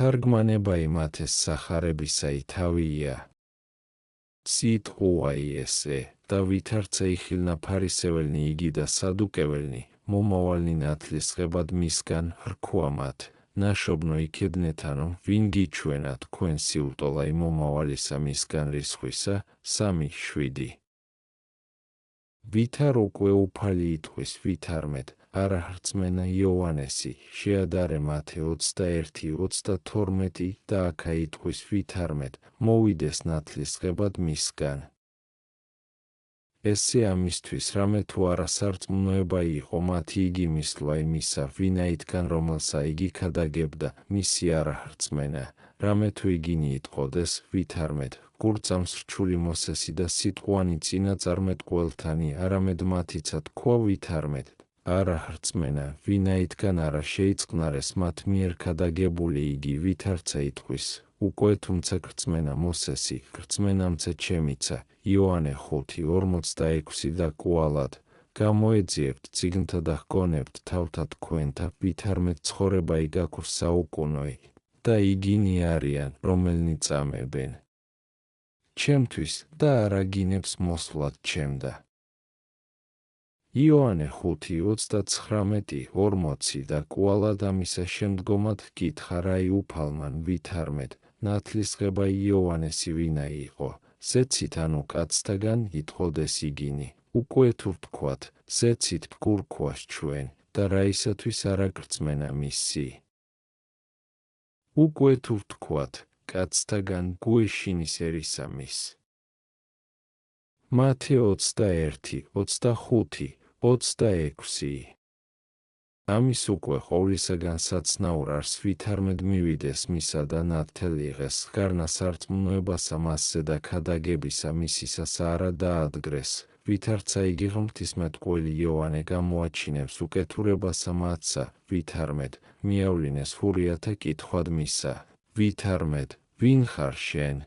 თარგმანება იმათეს სახარებისა თავია. სიტყვა ესე და ვითარცა იხილნა ფარისეველნი იგი და სადუკეველნი, მომავალნი ნათლისღებად მისგან რქვა მათ, ნაშობნო იქებნეთანო, ვინ გიჩვენა თქვენ სიუტოლა იმომავალისა მისგან რისხვისა, 3:7. ვითარ უკვე უფალი იტყვის ვითარმეთ, არა ხრწმენა იოანესი, შეადარე მათე 21:32 და აქა იტყვის ვითარმეთ, მოვიდეს ნათლისღებად მისგან. ესე ამისთვის რამე თუ არა სარწმუნოება იყო მათი იგი მისვლა იმისა, ვინაიდან რომელსა იგი ქადაგებდა, მისი არა ხრწმენა, რამე თუ იგინი იტყოდეს, ვითარმეთ, გურწამს რჩული მოსესი და სიტყვანი წინაწარმეტყველთანი, არამედ მათიცა თქვა ვითარმეთ, არა ხრწმენა, ვინაიდან არა შეიწყნარეს მათ მიერ ქადაგებული იგი ვითარცა იტყვის, უკვე თუმცა ხრწმენა მოსესი, ხრწმენამცა ჩემიცა, იოანე 5:46 და კვალად, გამოეძიებთ წიგნთა და ჰგონებთ თავთა თქვენთა, ვითარმეთ ცხოვრება იგაქურ საუკუნოი, და იგინი არიან, რომელნი წამებენ ჩემთვის და არა გინებს მოსვლად ჩემდა. იოანე 5:39-40 და კვალად ამისა შემდგომად ჰკითხა რაი უფალმან ვითარმეთ, ნათლისღება იოანესი ვინა იყო, ზეცით ანუ კაცთაგან იტყოდეს იგინი, უკვე თუ ვთქვათ, ზეცით ვგურქواش ჩვენ და რაისათვის არა გრწმენა მისი. უკვე თუ ვთქვათ, კაცთაგან გუეშინის ერისა მის. მათე 21:25-26. ამის უკვე ყოვლისაგან საცნაურ არს ვითარმედ მივიდეს მისა და ნათელი იღეს, გარნა სარწმუნოებასა მასზე და ქადაგებისა მისისასა არა დაადგრეს, ვითარცა იგი ღვთისმეტყველი იოანე გამოაჩინებს უკეთურებასა მათსა, ვითარმედ, მიავლინეს ფურიათა კითხვად მისა, ვითარმედ, ვინ ხარ შენ?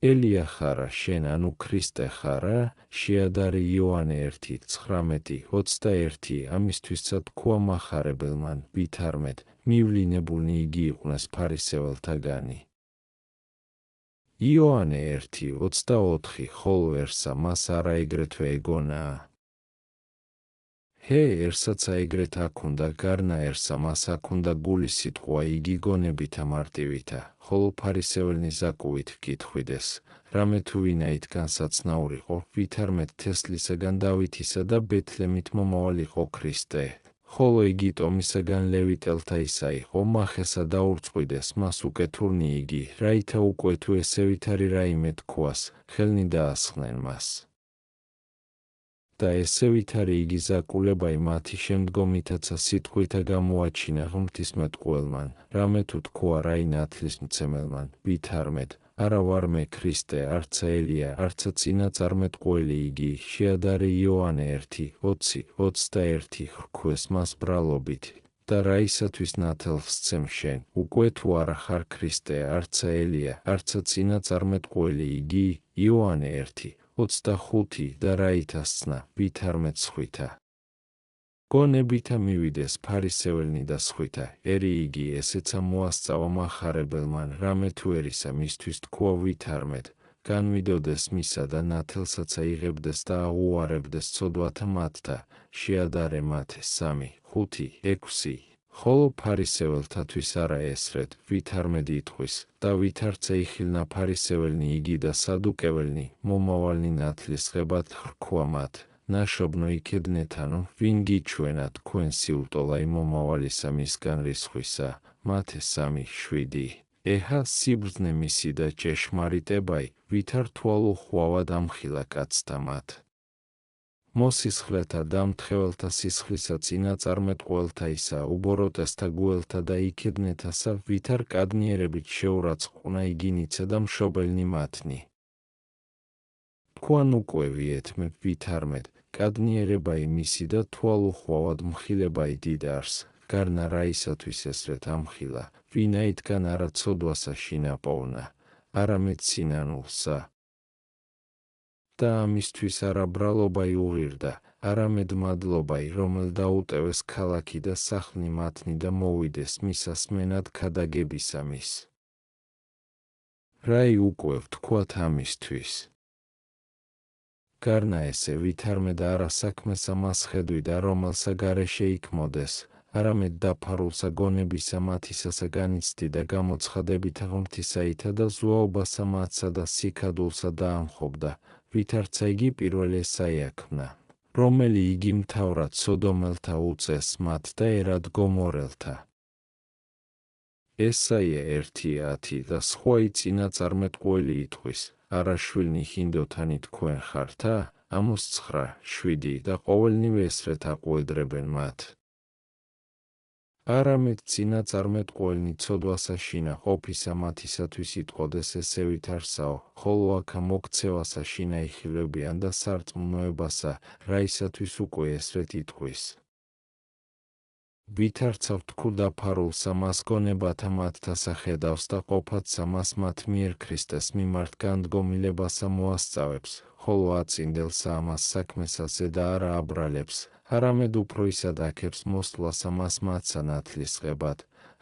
ელია ხარა შენ ანუ ქრისტე ხარა? შეადარე იოანე 1:19-21 ამისთვისაც თქვა მახარებელმან, ვითარმედ, მივლინებულნი იგი იყვნენ ფარისეველთაგანი. იოანე 1:24 ხოლოერსა მას არა ეგრეთვე ეგონაა. ერსაც აეგრეთ აქუნდა გარნაერსა მას აქუნდა გული სიტყვა იგი გონებითა მარტივითა, ხოლო ფარისეველნი ზაკუით ჰკითხვიდეს, რამე თუ ვინაიდან საცნაურიყო, ვითარმედ თესლისაგან დავითისა და ბეთლემით მომავალ იყო ქრისტე, ხოლო იგი ტომისაგან ლევიტელთა ისა იყო, მახესა დაურწყვიდეს მას უკეთურნი იგი, რაითა უკვე თუ ესე ვითარი რაიმე თქვას, ხელნი დაასხნენ მას. და ესე ვითარი იგი ზაკულებაი მათი შემდგომითაცა სიტყვითა გამოაჩინა ღვთისმეტყველმან, რამე თუ თქვა რაი ნათლისმცემელმან, ვითარმედ, არა ვარ მე ქრისტე, არცა ელია, არცა წინაწარმეტყველი იგი, შეადარე იოანე 1:20-21 ხრქვეს მას ბრალობით, და რაისათვის ნათელს სცემ შენ, უკვე თუ არა ხარ ქრისტე, არცა ელია, არცა წინაწარმეტყველი იგი, იოანე 1:25 და რაითასცნა, ვითარმედ სხვითა. გონებითა მივიდეს ფარისეველნი და სხვითა, ერი იგი ესეცა მოასწავა მახარებელმან, რამე თუ ერისა მისთვის თქვა ვითარმედ, განვიდოდეს მისა და ნათელსაც აიღებდეს და აღუარებდეს ცოდვათა მათთა, შეადარე მათე 3:5-6. ხოლო ფარისეველთათვის არა ესრეთ, ვითარმედ იტყვის, და ვითარცა იხილნა ფარისეველნი იგი და სადუკეველნი, მომავალნი ნათლისღებად რქვა მათ, ნაშობნო იქებნეთანო, ვინ გიჩვენა თქვენ სიუტოლა იმომავალისა მისგან რისხვისა, მათე 3:7. ეჰა სიბრძნე მისი და ჭეშმარიტებაი, ვითარ თვალო ხვავად ამხილა კაცთა მათ. მოსისხლეთა და მთხეველთა სისხლისა წინაწარმეტყველთა ისა უბოროტესთა გუელთა და იქებნეთასა ვითარ კადნიერებით შეურაცხყვნა იგინიცა და მშობელნი მათნი. თქვან უკვე ვიეთმებ ვითარმედ, კადნიერებაი მისი და თვალო ხვავად მხილებაი დიდარს, გარნა რაისათვის ესრეთ ამხილა, ვინაიდან არა ცოდვასა შინაპოვნა, არამედ სინანულსა. და ამისთვის არა ბრალობა იუღირდა, არამედ მადლობაი, რომელ დაუტევეს ქალაქი და სახლი მათნი და მოვიდეს მისასმენად ქადაგებისამის. რაი უკვე ვთქვათ ამისთვის. გარნა ესე ვითარმე და არა საქმესა მას ხედვიდა, რომელსა გარეშე იქმოდეს, არამედ დაფარულსა გონებისა მათისასა განიცდი და გამოცხადებით ღმრთისაითა და ზვაობასა მათსა და სიქადულსა დაამხობდა, ვითარცა იგი პირველ ესაიაქმნა, რომელი იგი მთავრად სოდომელთა უწეს მათ და ერად გომორელთა. ესაია 1:10 და სხვაი წინაწარმეტყველი იტყვის, არა შვილნი ჰინდოთანი თქვენ ხართა, ამოს 9:7 და ყოველნივე ესრეთ აყვედრებენ მათ. არამედ წინაწარმეტყველნი ცოდვასა შინა ყოფისა მათისათვის იტყოდეს ესე ვითარსაო, ხოლო აქა მოქცევასა შინა იხილებიან და სარწმუნოებასა, რაისათვის უკვე ესრეთ იტყვის. ვითარცა ვთქუ დაფარულსა მას გონებათა მათთასა ხედავს და ყოფათსა მას მათ მიერ ქრისტეს მიმართ განდგომილებასა მოასწავებს, ხოლო აწინდელსა ამას საქმესაზე და არა აბრალებს, არამედ უფრო ისად აქებს მოსვლასა მას მათსა ნათლისღებად,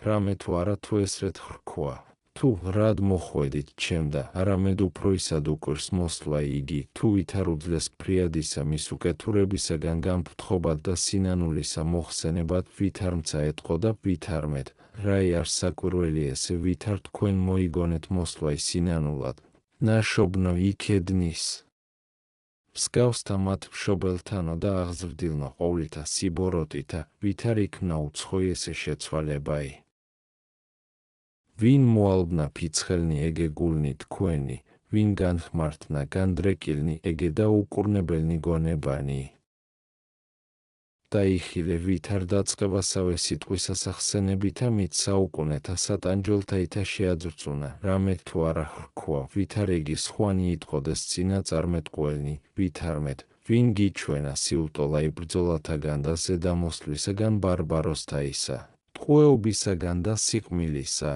რამე თუ არა თუ ესრეთ ხრქვა. თუ რად მოხვედით ჩემ და არამედ უფრო ისად უკვირს მოსვლა იგი, თუ ვითარ უძლეს ფრიადისა მის უკეთურებისაგან განფრთხობად და სინანულისა მოხსენებად ვითარმცა ეტყო და ვითარმეთ, რაი არ საკვირველი ესე ვითარ თქვენ მოიგონეთ მოსვლაი სინანულად, ნაშობნო იქედნის. მსგავსთა მათ მშობელთანო და აღზრდილნო ყოვლითა სიბოროტითა, ვითარ იქნა უცხოი ესე შეცვალებაი. ვინ მოალბნა ფიცხელნი ეგე გულნი თქვენი, ვინ განხმართნა განდრეკილნი ეგე და უკურნებელნი გონებანი. დაიხილე ვითარ დაწყებასავე სიტყვისას ახსენებითა მით საუკუნეთა სატანჯველთაითა შეაძრწუნა, რამე თუ არა ხრქვა, ვითარ იგი სხვანი იტყოდეს წინაწარმეტყველნი, ვითარმეთ, ვინ გიჩვენა სიუტოლაი ბრძოლათაგან და ზედამოსვლისაგან ბარბაროსთაისა, ტყვეობისაგან და სიყმილისა.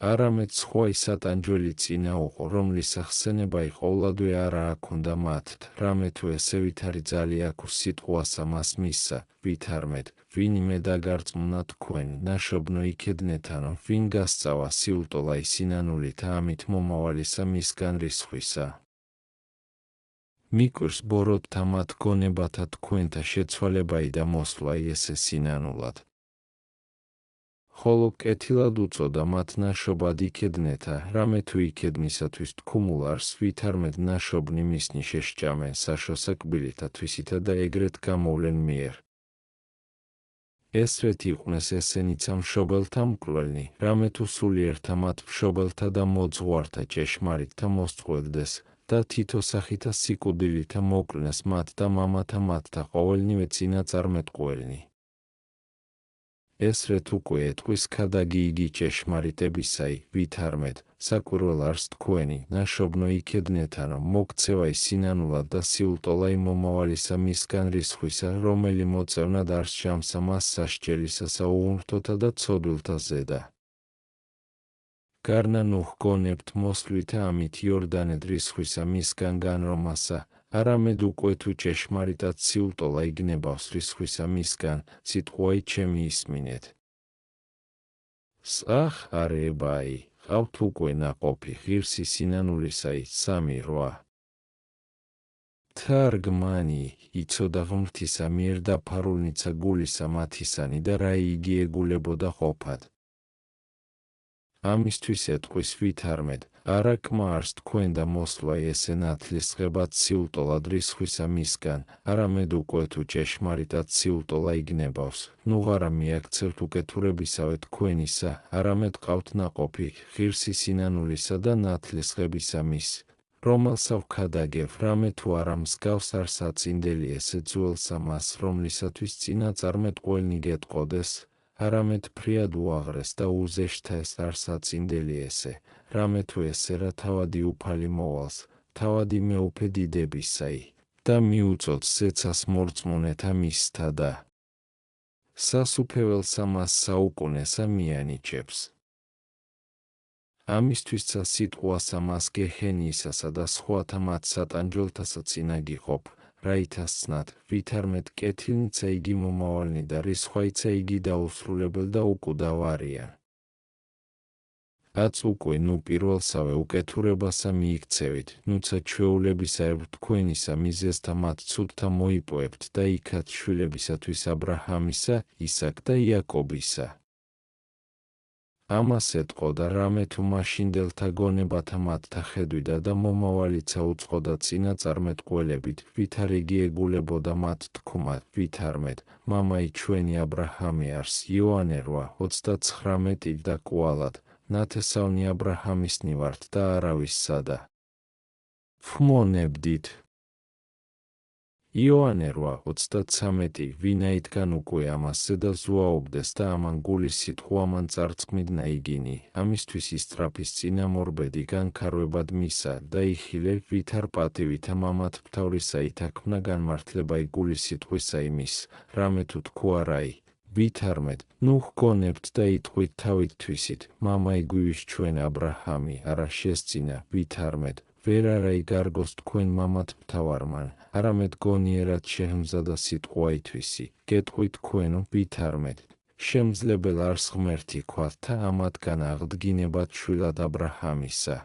არამედ სხვაი სატანჯველი წინა უყო, რომლის ახსენებაი ყოვლადვე არა აქონდა მათთ, რამე თუ ესე ვითარი ძალიან აქვს სიტყვასა მას მისსა, ვითარმეთ, ვინმე დაგარწმუნა თქვენ, ნაშობნო იქედნეთანო, ვინ გასწავა სიუტოლაი სინანულითა ამით მომავალისა მისგან რისხვისა. მიკვირს ბოროტთა მათ გონებათა თქვენთა შეცვალებაი და მოსვლაი ესე სინანულად. ხოლო კეთილად უწოდა მათ ნაშობად იქედნეთა, რამე თუ იქედნისათვის თქუმულარს ვითარმედ ნაშობნი მისნი შეშჭამენ საშოსა კბილითა თვისითა და ეგრეთ გამოვლენ მიერ. ესრეთ იყვნენ ესენიცა მშობელთა მკვლელნი, რამე თუ სულიერთა მათ მშობელთა და მოძღვართა ჭეშმარიტთა მოსწყვეტდეს და თითო სახითა სიკვდილითა მოკლნეს მათ და მამათა მათთა ყოველნივე წინაწარმეტყველნი. ესრეთ უკვე ეტყვის ქადაგი იგი ჭეშმარიტებისაი, ვითარმეთ, საკვირველ არს თქვენი, ნაშობნო იქედნეთანო, მოქცევაი სინანულად და სიუტოლაი მომავალისა მისგან რისხვისა, რომელი მოწევნად არს ჟამსა მას სასჯელისასა უღმრთოთა და ცოდვილთა ზედა. გარნა ნუ ჰგონებთ მოსვლითა ამით იორდანედ რისხვისა მისგან განრომასა, არამედ უკვე თუ ჭეშმარიტად სიუტოლა იგნებავს რისხვისა მისგან, სიტყვაი ჩემი ისმინეთ. სახ არებაი, ყავთ უკვე ნაყოფი ღირსი სინანულისაი 3:8. თარგმანი, იცოდა ღმრთისა მიერ დაფარულნიცა გულისა მათისანი და რაი იგი ეგულებოდა ყოფად. ამისთვის ეტყვის ვითარმედ, არა კმა არს თქვენ და მოსვლაი ესე ნათლისღებად სიუტოლად რისხვისა მისგან, არამედ უკვე თუ ჭეშმარიტად სიუტოლა იგნებავს, ნუღარა მიაქცევთ უკეთურებისავე თქვენისა, არამედ ყავთ ნაყოფი ღირსი სინანულისა და ნათლისღებისა მის, რომელსა ვქადაგებ, რამე თუ არა მსგავს არ საწინდელი ესე ძველსა მას, რომლისათვის წინაწარმეტყველნი გეტყოდეს, არამედ ფრიად უაღრეს და უზეშთა ეს არ საწინდელი ესე, რამე თუ ესე რა თავადი უფალი მოვალს, თავადი მეუფე დიდებისაი, და მიუწოთ ზეცას მორწმუნეთა მისთა და სასუფეველსა მას საუკუნესა მიანიჭებს. ამისთვისა სიტყვასა მას გეჰენიისასა და სხვათა მათ სატანჯველთასა წინა გიყოფ, რაითაც ცნად, ვითარმედ კეთილნიცა იგი მომავალნი და რის სხვაიცა იგი დაუსრულებელ და უკუდავ არიან. რაც უკვე ნუ პირველსავე უკეთურებასა მიიქცევით, ნუცა ჩვეულებისა ერთ თქვენისა მიზეზთა მათ ცუდთა მოიპოვებთ და იქათ შვილებისათვის აბრაჰამისა, ისაკ და იაკობისა. ამას ეტყოდა რამე თუ მაშინდელთა გონებათა მათთა ხედვიდა და მომავალიცა უწყოდა წინაწარმეტყველებით, ვითარ იგი ეგულებოდა მათ თქმად, ვითარმედ, მამაი ჩვენი აბრაჰამი არს იოანე 8:19 და კვალად, ნათესავნი აბრაჰამისნი ვართ და არავისსა და ვხმონებდით. იოანე 8:33 ვინაიდან უკვე ამას ზედა ზუაობდეს და ამან გულის სიტყვა ამან წარწყმიდნა იგინი, ამისთვის ისწრაფის წინამორბედი განქარვებად მისა და იხილე ვითარ პატივითა მამათ მთავრისა ითაქმნა განმართლება იგულის სიტყვისა იმის, რამე თუ თქვა რაი, ვითარმედ, ნუ ჰგონებთ და იტყვით თავით თვისით, მამაი გვივის ჩვენ აბრაჰამი, არა შესწინა, ვითარმედ, ვერ არა იგარგოს თქვენ მამათ მთავარმან, არამედ გონიერად შეჰმზადა სიტყვა ითვისი, გეტყვით თქვენო, ვითარმედ, შემძლებელ არს ღმერთი ქვათ და ამათგან აღდგინებად შვილად აბრაჰამისა.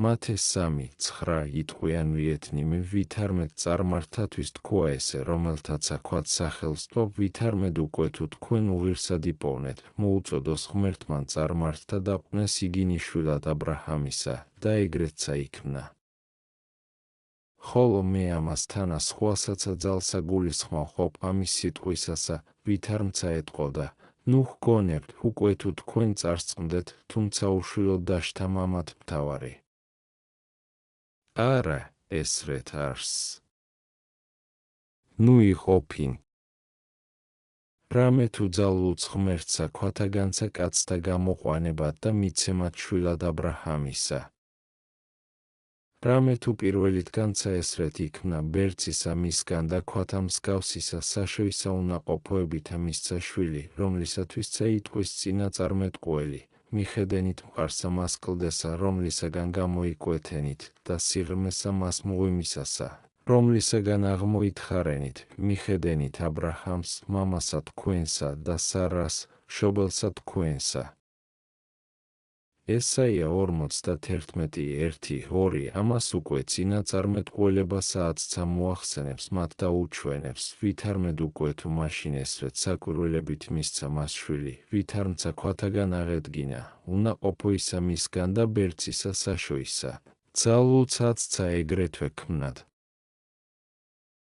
მათე 3:9 იტყვიან ვიეთნიმე ვითარმედ წარმართათვის თქვა ესე, რომელთაც აქვთ სახელსტო, ვითარმედ უკვე თუ თქვენ უღირსად იპოვნეთ, მოუწოდოს ღმერთმან წარმართთა და ყვნეს იგინი შვილად აბრაჰამისა და ეგრეთსა იქმნა. ხოლო მე ამას თანა სხვასაცა ძალსა გულისხმავ ყოფ ამის სიტყვისასა, ვითარმცა ეტყოდა, ნუ ჰგონებთ, უკვე თუ თქვენ წარწყმდეთ, თუმცა უშვილოდ დაშთა მამათ მთავარი. არა, ესრეთ არს. ნუ იყოფინ. რამე თუ ძალუც ღმერთსა ქვათაგანსა კაცთა გამოყვანებად და მიცემად შვილად აბრაჰამისა. რამე თუ პირველითგანსა ესრეთ იქმნა ბერცისა მისგან და ქვათა მსგავსისა საშოისა უნაყოფოებითა მისცა შვილი, რომლისათვისცა იტყვის წინაწარმეტყველი, მიხედენით მყარსა მას კლდესა, რომლისაგან გამოიკვეთენით და სიღრმესა მას მღვიმისასა, რომლისაგან აღმოითხარენით, მიხედენით აბრაჰამს, მამასა თქვენსა და სარას, მშობელსა თქვენსა. ესაია 41:1-2 ამას უკვე წინაწარმეტყველებასა აცცა მოახსენებს მათ და უჩვენებს, ვითარმედ უკვე თუ მაშინ ესრეთ საკვირველებით მისცა მას შვილი, ვითარმცა ქვათაგან აღედგინა, უნაყოფოისა მისგან და ბერცისა საშოისა, ძალუც აცცა ეგრეთვე ქმნად.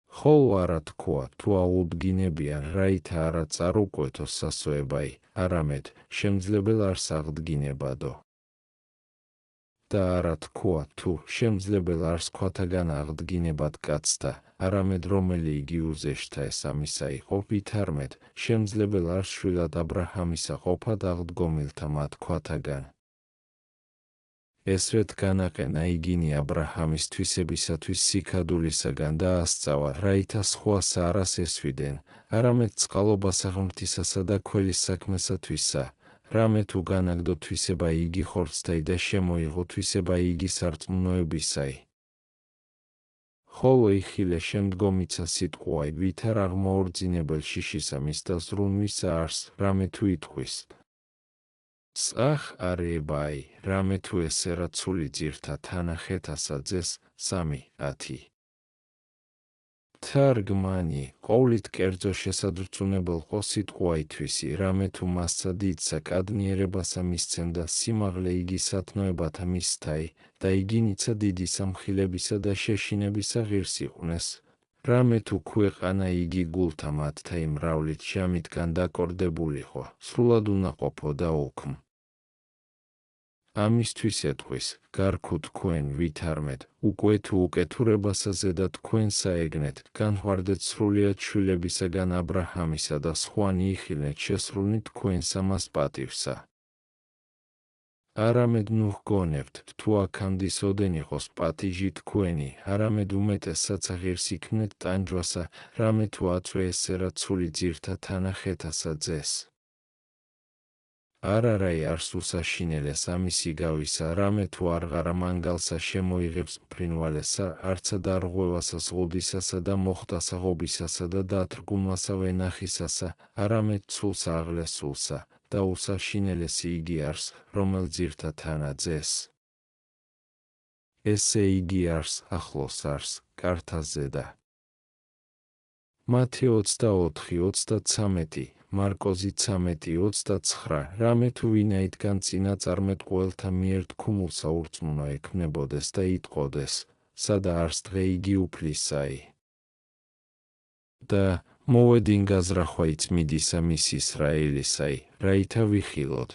ხოლო არა თქვა, თუ აუდგინებიან, რაითა არა წარუკვეთოს სასოებაი, არამედ, შემძლებელ არს აღდგინებადო. და არა თქვა, თუ შემძლებელ არს ქვათაგან აღდგინებად კაცთა, არამედ რომელი იგი უზეშთა ეს ამისა იყო, ვითარმედ, შემძლებელ არს შვილად აბრაჰამისა ყოფად აღდგომილთა მათ ქვათაგან. ესრეთ განაყენა იგინი აბრაჰამის თვისებისათვის სიქადულისაგან და ასწავა, რაითა სხვასა არას ესვიდენ, არამედ წყალობასა ღმრთისასა და ქველის საქმესათვისა, რამე თუ განაგდო თვისება იგი ხორცთაი და შემოიღო თვისება იგი სარწმუნოებისაი. ხოლო იხილე შემდგომიცა სიტყვაი, ვითარ აღმოორძინებელ შიშისა მის და ზრუნვისა არს, რამე თუ იტყვის. წახ არებაი, რამე თუ ესერა ცული ძირთა თანახეთასა ძეს, 3:10. თარგმანი, ყოვლით კერძო შესადრწუნებელყო სიტყვა ითვისი, რამე თუ მასცა დიდსა კადნიერებასა მისცემდა სიმაღლე იგი სათნოებათა მისთაი და იგინიცა დიდი სამხილებისა და შეშინებისა ღირს იყვნეს, რამე თუ ქვეყანა იგი გულთა მათთა იმ მრავლით ჟამითგან დაკორდებულიყო, სრულად უნაყოფო და უქმ. ამისთვის ეტყვის, გარქუ თქვენ ვითარმედ, უკვე თუ უკეთურებასა ზედა თქვენსა ეგნეთ, განვარდეთ სრულიად შვილებისაგან აბრაჰამისა და სხვანი იხილეთ შესრულნი თქვენსა მას პატივსა. არამედ ნუ ჰგონებთ, თუ აქამდე ოდენ იყოს პატიჟი თქვენი, არამედ უმეტესაც ღირს იქნეთ ტანჯვასა, რამე თუ აწვე ესერა ცული ძირთა თანახეთასა ძეს. არარაი არს უსაშინელეს ამისი გავისა, რამე თუ არღარა მანგალსა შემოიღებს მფრინვალესა, არცა დარღვევასა ზღუდისასა და მოხდასა ღობისასა და დათრგუნვასა ვენახისასა, არამედ ცულს აღლესულსა, და უსაშინელესი იგი არს, რომელ ძირთათან აძეს. ესე იგი არს, ახლოს არს, კართა ზედა. მათე 24:33, მარკოზი 13:29, რამე თუ ვინაიდან წინა წარმეტყველთა მიერ თქმულსა ურწმუნო ექმნებოდეს და იტყოდეს, სადა არს დღე იგი უფლისაი. და მოვედინ გაზრახვაიც მიდისა მის ისრაელისაი, რაითა ვიხილოთ.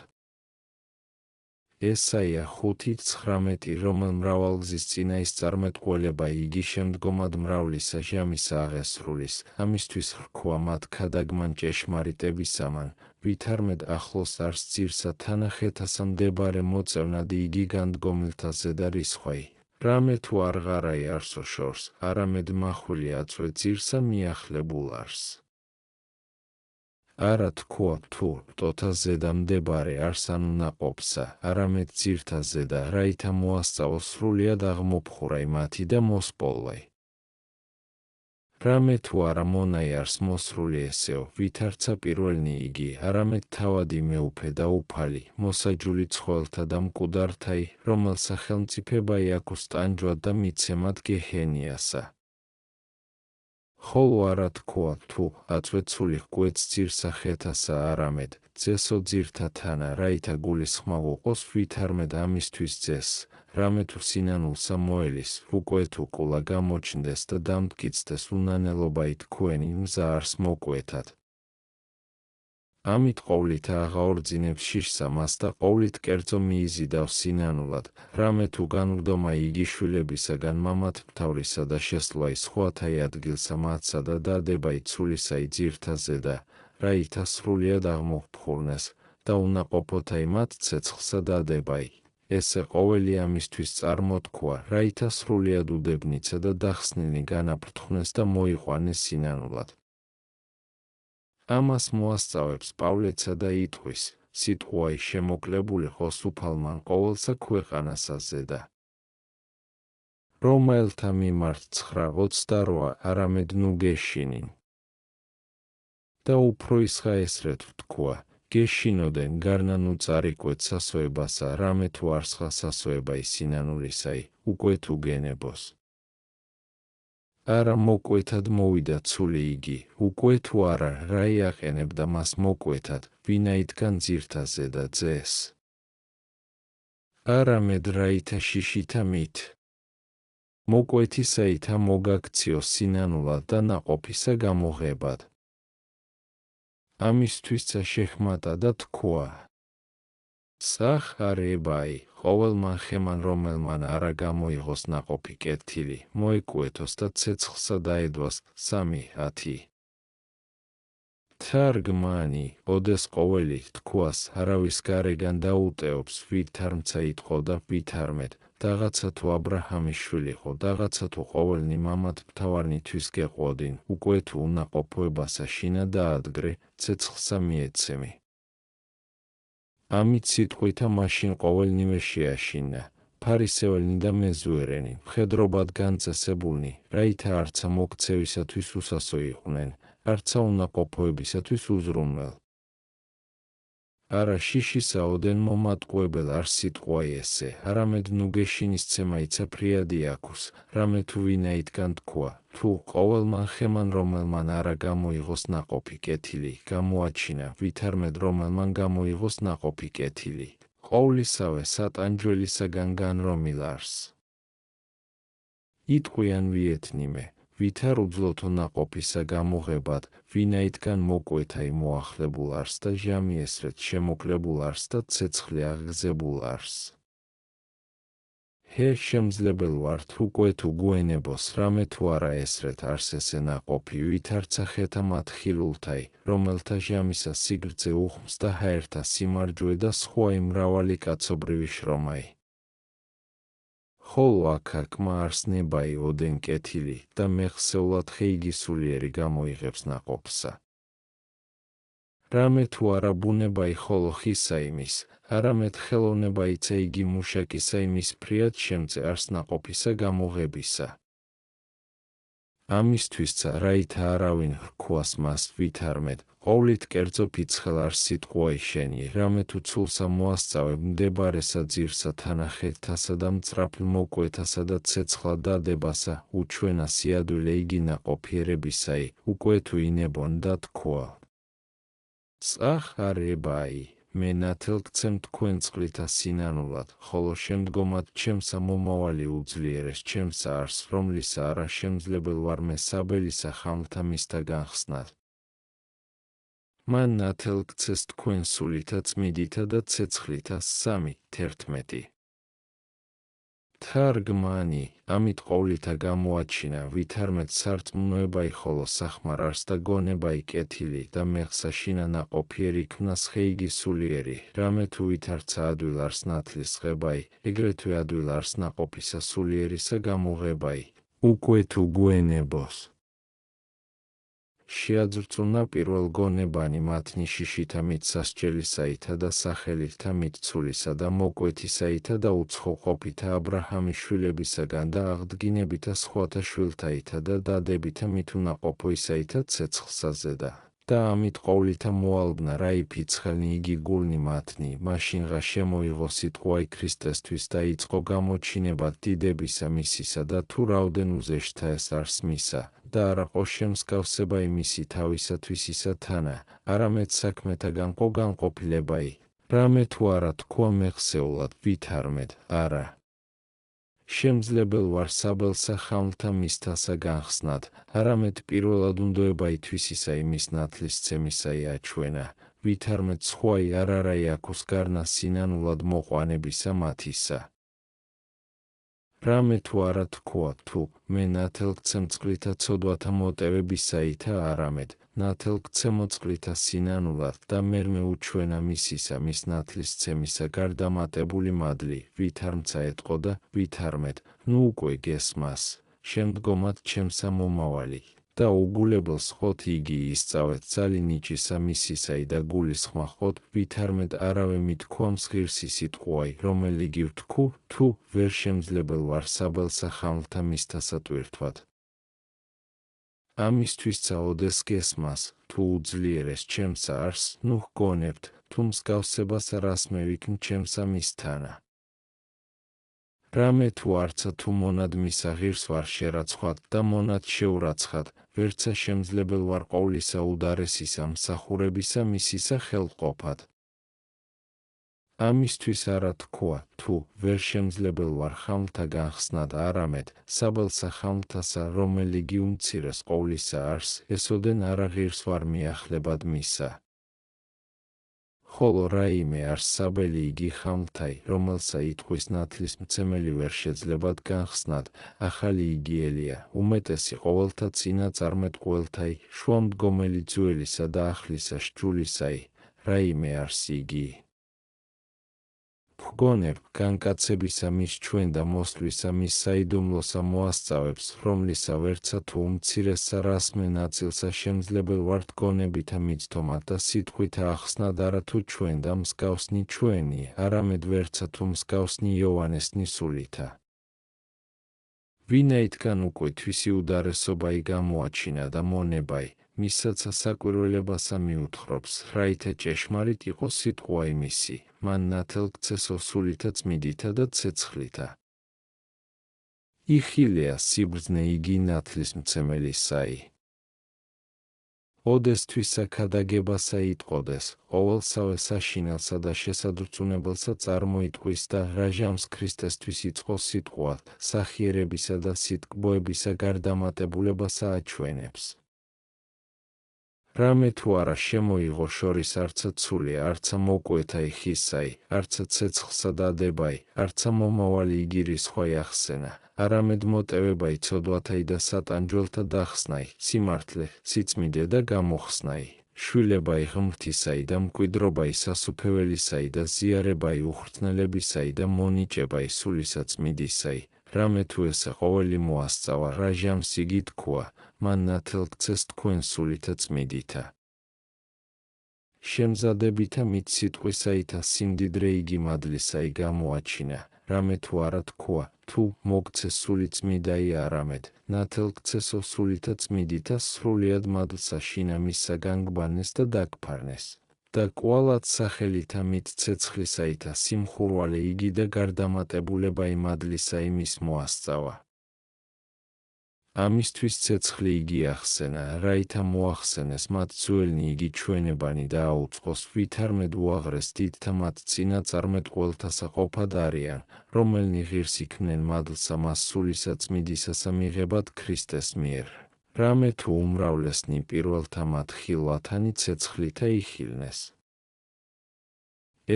ესაია 5:19, რომელ მრავალგზის წინა ის წარმეტყველება იგი შემდგომად მრავლისა ჟამისა აღესრულის, ამისთვის რქვა მათ ქადაგმან ჭეშმარიტებისამან, ვითარმედ ახლოს არს ძირსა თანახეთასა მდებარე მოწევნადი იგი განდგომილთა ზედა რისხვაი, რამე თუ არღარაი არსო შორს, არამედ მახვილი აწვე ძირსა მიახლებულ არს. არა თქვა თუ ტოთა ზედა მდებარე არს ანუ ნაყოფსა, არამედ ძირთა ზედა, რაითა მოასწავლოს სრულიად აღმოფხურაი მათი და მოსპოლვაი. რამე თუ არა მონაი არს მოსრული ესეო, ვითარცა პირველნი იგი, არამედ თავადი მეუფე და უფალი, მოსაჯული ცხოველთა და მკვდართაი, რომელსა ხელმწიფებაი აქვს ტანჯვა და მიცემად გეჰენიასა. ხოლო არა თქვა თუ აწვეცული ღვეც ძირსა ხეთასა არამედ ძესო ძირთათანა, რაითა გულისხმავ უყოს ვითარმედ ამისთვის ძეს, რამე თუ სინანულსა მოელის, უკვე თუ ყულა გამოჩნდეს და დამტკიცდეს უნანელობაი თქვენი მზა არს მოკვეთად. ამით ყოვლით აღაორძინებს შიშსა მას და ყოვლით კერძო მიიზიდავს სინანულად, რამე თუ განვდომა იგი შვილებისაგან მამათ მთავრისა და შესვლაი სხვათაი ადგილსა მათსა და დადებაი ცულისაი ძირთა ზედა, რაითა სრულიად აღმოფხურნეს, და უნაყოფოთაი მათ ცეცხლსა დადებაი. ესე ყოველი ამისთვის წარმოთქვა, რაითა სრულიად უდებნიცა და დახსნილი განაფრთხვნეს და მოიყვანეს სინანულად. ამას მოასწავებს პავლეცა და იტყვის, სიტყვაი შემოკლებული ხოს უფალმან ყოველსა ქვეყანასა ზედა. რომელთა მიმართ 9:28, არამედ ნუ გეშინინ. და უფრო ისხა ესრეთ ვთქვა, გეშინოდენ გარნანუ წარიკვეთ სასოებასა, რამე თუ არსხა სასოებაი სინანულისაი, უკვე თუ გენებოს. არა მოკვეთად მოვიდა ცული იგი, უკვე თუ არა, რა იაყენებდა მას მოკვეთად, ვინაიდან ძირთა ზედა ძეს. არამედ რაითა შიშითა მით. მოკვეთისაითა მოგაქციოს სინანულად და ნაყოფისა გამოღებად. ამისთვისა შეჰმატა და თქვა. სახარებაი, ყოველმან ხემან რომელმან არა გამოიღოს ნაყოფი კეთილი, მოეკვეთოს და ცეცხლსა დაედვას 3:10. თარგმანი, ოდეს ყოველი თქვას, არავის გარეგან დაუტეობს, ვითარმცა იტყო და ვითარმედ, დაღაცა თუ აბრაჰამის შვილი ხო, დაღაცა თუ ყოველნი მამათ მთავარნითვის გეყოდინ, უკვე თუ უნაყოფოებასა შინა დაადგრე, ცეცხლსა მიეცემი. ამით სიტყვითა მაშინ ყოველნივე შეაშინა, ფარისეველნი და მეზუერენი, მხედრობად განწესებულნი, რაითა არცა მოქცევისათვის უსასო იყვნენ, არცა უნაყოფოებისათვის უზრუნველ. არა შიშისა ოდენ მომატყუებელ არ სიტყვაი ესე, არამედ ნუ გეშინისცემაიცა ფრიადი აქვს, რამე თუ ვინაიდან თქვა, თუ ყოველმან ხემან რომელმან არა გამოიღოს ნაყოფი კეთილი, გამოაჩინა, ვითარმედ რომელმან გამოიღოს ნაყოფი კეთილი, ყოვლისავე სატანჯველისაგან განრომილ არს. იტყვიან ვიეთნიმე, ვითარ უძლოთო ნაყოფისა გამოღებად, ვინაიდან მოკვეთა მოახლებულ არს და ჟამი ესრეთ შემოკლებულ არს და ცეცხლი აღგზებულ არს. ჰე შემძლებელ ვართ უკვე თუ გვენებოს, რამე თუ არა ესრეთ არს ესე ნაყოფი, ვითარცა ხეთა მათ ხილულთაი, რომელთა ჟამისა სიგრძე უხმს და ჰაერთა სიმარჯვე და სხვა მრავალი კაცობრივი შრომაი. ხოლო აქ-აქ არს ნებაი ოდენ კეთილი და მეხსეულად ხე იგი სულიერი გამოიღებს ნაყოფსა. რამე თუ არა ბუნება იხოლო ხისა იმის, არამედ ხელოვნება იცა იგი მუშაკისა იმის ფრიად შემწე არს ნაყოფისა გამოღებისა. ამისთვისცა რაითა არავინ რქვას მას ვითარმედ, ყოვლით კერძო ფიცხელ არს სიტყვა იშენიე, რამე თუ ცულსა მოასწავებ მდებარესა ძირსა თანახეთასა და მწრაფილ მოკვეთასა და ცეცხლა დადებასა, უჩვენა სიადვილე იგი ნაყოფიერებისაი, უკვე თუ ინებონ და თქვა. წახ არებაი, მე ნათელგცემ თქვენ წყლითა სინანულად, ხოლო შემდგომად ჩემსა მომავალი უძლიერეს ჩემსა არს, რომლისა არა შემძლებელ ვარ მე საბელისა ხამთა მისთა განხსნად. მან ნათელგცეს თქვენ სულითა წმიდითა და ცეცხლითა 3:11. თარგმანი, ამით ყოვლითა გამოაჩინა, ვითარმედ სარწმუნოებაი ხოლო სახმარ არს და გონებაი კეთილი და მეხსა შინა ნაყოფიერი ქმნას ხეიგი სულიერი, რამე თუ ვითარცა ადვილ არს ნათლის ღებაი, ეგრეთვე ადვილ არს ნაყოფისა სულიერისა გამოღებაი, უკვე თუ გვენებოს. შეაძრწუნა პირველ გონებანი მათ ნიშიშითა მით სასჯელისაითა და სახელითა მით ცულისა და მოკვეთისაითა და უცხო ყოფითა აბრაჰამის შვილებისაგან და აღდგინებითა სხვათა შვილთაითა და დადებითა მით უნაყოფოისაითა ცეცხლსაზე და ამით ყოვლითა მოალბნა რაი ფიცხელნი იგი გულნი მათნი, მაშინღა შემოიღო სიტყვაი ქრისტესთვის და იწყო გამოჩინება დიდებისა მისისა და თუ რაოდენ უზეშთა ეს არს მისა. და არა ყო შემსგავსება იმისი თავისათვის ისა თანა, არამედ საქმეთაგან ყო განყოფილებაი, რამე თუ არა თქვა მეხსეულად ვითარმედ, არა. შემძლებელ ვარ საბელსა ხამთა მისთასა განხსნად, არამედ პირველად უნდოებაი თვისისა იმის ნათლისცემისაი აჩვენა, ვითარმედ სხვაი არ არა იაქოს გარნა სინანულად მოყვანებისა მათისა. რამე თუ არა თქვა თუ მე ნათელგცემ წყლითა ცოდვათა მოტევებისაითა არამედ ნათელგცემო წყლითა სინანულად და მერმე უჩვენა მისისა მის ნათლისცემისა გარდამატებული მადლი, ვითარმცა ეტყო და ვითარმედ, ნუ უკვე გესმას, შემდგომად ჩემსა მომავალი. და უგულებელს ხოთ იგი ისწავეთ ძალი ნიჭისა მისისაი და გულისხმა ხოთ, ვითარმედ არავე მითქვამს ღირსი სიტყვაი, რომელი გივთქუ, თუ ვერ შემძლებელ ვარ საბელსა ხამთა მისთასა ტვირთვად. ამისთვისცა ოდეს გესმას, თუ უძლიერეს ჩემსა არს, ნუ ჰგონებთ, თუ მსგავსებას რას მე ვიქმ ჩემსა მისთანა. რამე თუ არცა თუ მონად მისა ღირს ვარ შერაცხვად და მონად შეურაცხად, ვერცა შემძლებელ ვარ ყოვლისა უდარესისა მსახურებისა მისისა ხელყოფად. ამისთვის არა თქვა, თუ ვერ შემძლებელ ვარ ხამთა განხსნად არამედ, საბელსა ხამთასა რომელი გიუმცირეს ყოვლისა არს, ესოდენ არა ღირს ვარ მიახლებად მისა. ხოლო რაიმე არს საბელი იგი ხამთაი, რომელსა იტყვის ნათლის მცემელი ვერ შეძლებად განხსნად, ახალი იგიელია, უმეტესი ყოველთა წინა წარმეტყველთაი, შუამდგომელი ძველისა და ახლისა სჯულისაი, რაიმე არს იგი. ვგონებ, განკაცებისა მის ჩვენ და მოსვლისა მის საიდუმლოსა მოასწავებს, რომლისა ვერცა თუ უმცირესსა რასმე ნაწილსა შემძლებელ ვართ გონებითა მიცდომა და სიტყვითა ახსნად არა თუ ჩვენ და მსგავსნი ჩვენი, არამედ ვერცა თუ მსგავსნი იოანესნი სულითა. ვინაიდან უკვე თვისი უდარესობაი გამოაჩინა და მონებაი, მისაცა საკვირველებასა მიუთხრობს, რაითა ჭეშმარიტ იყოს სიტყვა იმისი, მან ნათელგცესო სულითა წმიდითა და ცეცხლითა. იხილია სიბრძნე იგი ნათლისმცემელისაი. ოდესთვისა ქადაგებასა იტყოდეს, ყოველსავე საშინელსა და შესადრწუნებელსა წარმოიტყვის და რაჟამს ქრისტესთვის იწყოს სიტყვა, სახიერებისა და სიტკბოებისა გარდამატებულებასა აჩვენებს. რამე თუ არა შემოიღო შორის არცა ცული, არცა მოკვეთა ხისაი, არცა ცეცხლსა დადებაი, არცა მომავალი იგირი სხვაი ახსენა, არამედ მოტევებაი ცოდვათაი და სატანჯველთა დახსნაი, სიმართლე, სიწმიდე და გამოხსნაი, შვილებაი ღმრთისაი და მკვიდრობაი სასუფეველისაი და ზიარებაი უხრთნელებისაი და მონიჭებაი სულისაწმიდისაი, რამე თუ ესა ყოველი მოასწავა რაჟამს იგი თქვა, მან ნათელგცეს თქვენ სულითა წმიდითა. შემზადებითა მით სიტყვისაითა სიმდიდრე იგი მადლისაი გამოაჩინა, რამე თუ არა თქვა, თუ მოგცე სული წმიდაი არამედ, ნათელქცესო სულითა წმიდითა სრულიად მადლსა შინა მისსა განგბანეს და დაგფარნეს. და კვალად სახელითა მით ცეცხლისაითა სიმხურვალე იგი და გარდამატებულებაი მადლისა იმის მოასწავა. ამისთვის ცეცხლი იგი ახსენა, რაითა მოახსენეს მათ ძველნი იგი ჩვენებანი და აუწყოს ვითარმედ უაღრეს დიდთა მათ წინა წარმეტყველთასა ყოფად არიან, რომელნი ღირს იქნენ მადლსა მას სულისა წმიდისასა მიღებად ქრისტეს მიერ. რამე თუ უმრავლესნი პირველთა მათ ხილვათანი ცეცხლითა იხილნეს.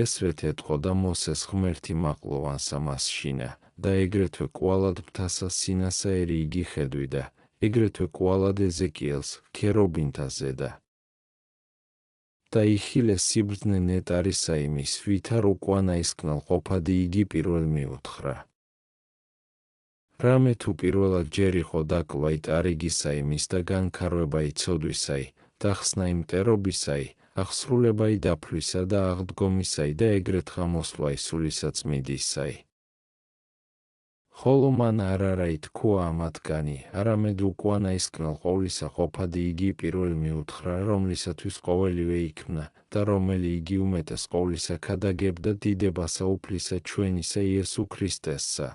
ესრეთ ეტყოდა მოსეს ღმერთი მაყლოვანსა მას შინა, და ეგრეთვე კვალად ღვთასა სინასაერი იგი ხედვიდა, ეგრეთვე კვალად ეზეკიელს, ქერობინთა ზედა. და იხილეს სიბრძნე ნეტარისა იმის, ვითარ უკუანაისკნელ ყოფადი იგი პირველ მიუთხრა. რამე თუ პირველად ჯერ იყო დაკლვა იტარიგისა იმის და განქარვება იცოდვისაი, დახსნა იმტერობისაი, აღსრულებაი დაფლვისა და აღდგომისაი და ეგრეთ გამოსვლაი სულისა წმიდისაი. ხოლო მან არ არა ითქვა ამათგანი, არამედ უკუანაისკნელ ყოვლისა ყოფადი იგი პირველ მიუთხრა, რომლისათვის ყოველივე იქმნა, და რომელი იგი უმეტეს ყოვლისა ქადაგებდა დიდებასა უფლისა ჩვენისა იესო ქრისტესსა.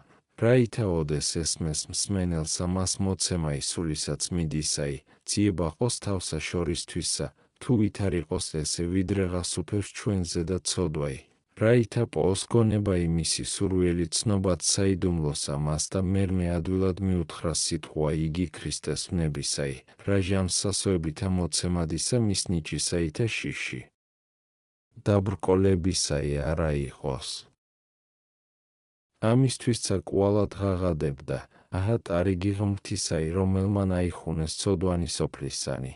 რაითა ოდეს ესმეს მსმენელსა მას მოცემაი სულისა წმიდისაი, ძიება ყოს თავსა შორისთვისა, თუ ვითარ იყოს ესე ვიდრეღას უფევს ჩვენზე და ცოდვაი. რაითა პოს გონება იმისი სურვიელი ცნობად საიდუმლოსა მას და მერმე ადვილად მიუთხრა სიტყვა იგი ქრისტეს ვნებისაი, რა ჟამს სასოებითა მოცემადისა მის ნიჭისაითა შიში. დაბრკოლებისაი არა იყოს. ამისთვისცა კვალად ღაღადებდა, აჰა ტარიგი ღმრთისაი, რომელმან აიხუნეს ცოდვანი სოფლისანი.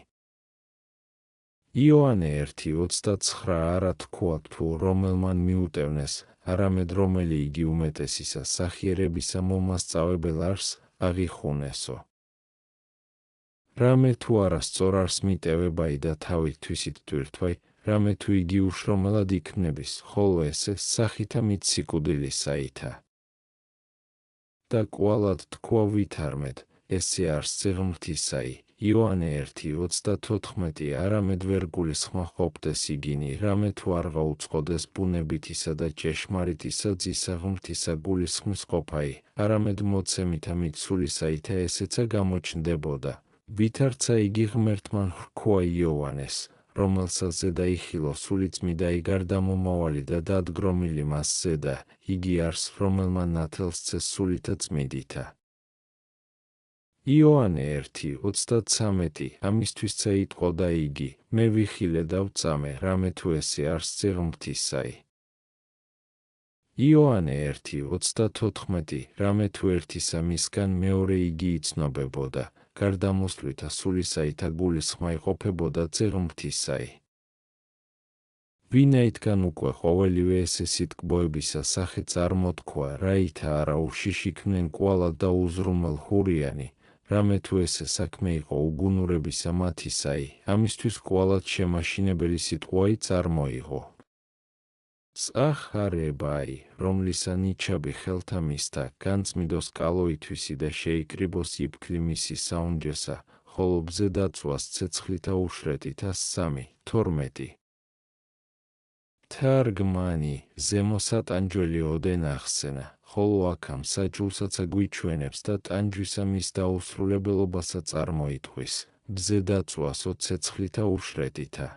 იოანე 1:29 არა თქვა თუ რომელმან მიუტევნეს, არამედ რომელი იგი უმეტესისა სახიერებისა მომასწავებელ არს, აღიხუნესო. რამე თუ არა სწორ არს მიტევებაი და თავით თვისით ტვირთვაი, რამე თუ იგი უშრომელად იქმნების, ხოლო ესე სახითა მით სიკვდილისაითა. და კვალად თქვა ვითარმედ, ესე არსზე ღმრთისაი, იოანე 1:34 არამედ ვერ გულისხმა ყოფდეს იგინი, რამე თუ არ გაუწყოდეს ბუნებითისა და ჭეშმარიტისა ძისა ღმრთისა გულისხმის ყოფაი, არამედ მოცემითა მით სულისაითა ესეცა გამოჩნდებოდა, ვითარცა იგი ღმერთმან ჰრქვა იოანეს, რომელსაც ზედა იხილო სული წმიდაი გარდამომავალი და დადგრომილი მას ზედა, იგი არს, რომელმან ნათელსცეს სულითა წმიდითა. იოანე 1:33 ამისთვისცა იტყოდა იგი, მე ვიხილე და ვწამე, რამე თუ ესე არსზე ღმრთისაი. იოანე 1:34 რამე თუ ერთისა მისგან მეორე იგი იცნობებოდა, გარდამოსვლითა სულისაითა გულისხმა იყოფებოდა ღმრთისაი. ვინაიდან უკვე ყოველივე ესე სიტკბოებისა სახე წარმოთქვა, რაითა არა უშიშიქნენ კვალად და უზრუნველჰურიანი, რამე თუ ესე საქმე იყო უგუნურებისა მათისაი, ამისთვის კვალად შემაშინებელი სიტყვაი წარმოიღო. წახარებაი, რომლისა ნიჩაბი ხელთა მისთა, განწმიდოს კალოითვისი და შეიკრიბოს იფქლი მისი საუნჯესა, ხოლო ბზე დაწვას ცეცხლითა უშრეტითა 3:12. თარგმანი, ზემოსა ტანჯველი ოდენ ახსენა, ხოლო აქამ საჯულსაცა გვიჩვენებს და ტანჯვისა მის დაუსრულებელობასა წარმოითქვის, ბზე დაწვასო ცეცხლითა უშრეტითა.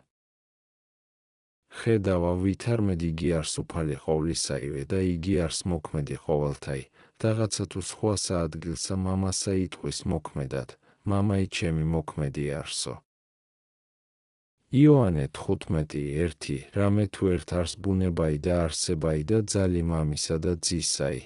ხედავა ვითარმედ იგი არს უფალი ყოვლისაივე და იგი არს მოქმედი ყოველთაი, რაღაცა თუ სხვასა ადგილსა მამასა იტყვის მოქმედად, მამაი ჩემი მოქმედი არსო. იოანე 15:1 რამე თუ ერთ არს ბუნებაი და არსებაი და ძალი მამისა და ძისაი.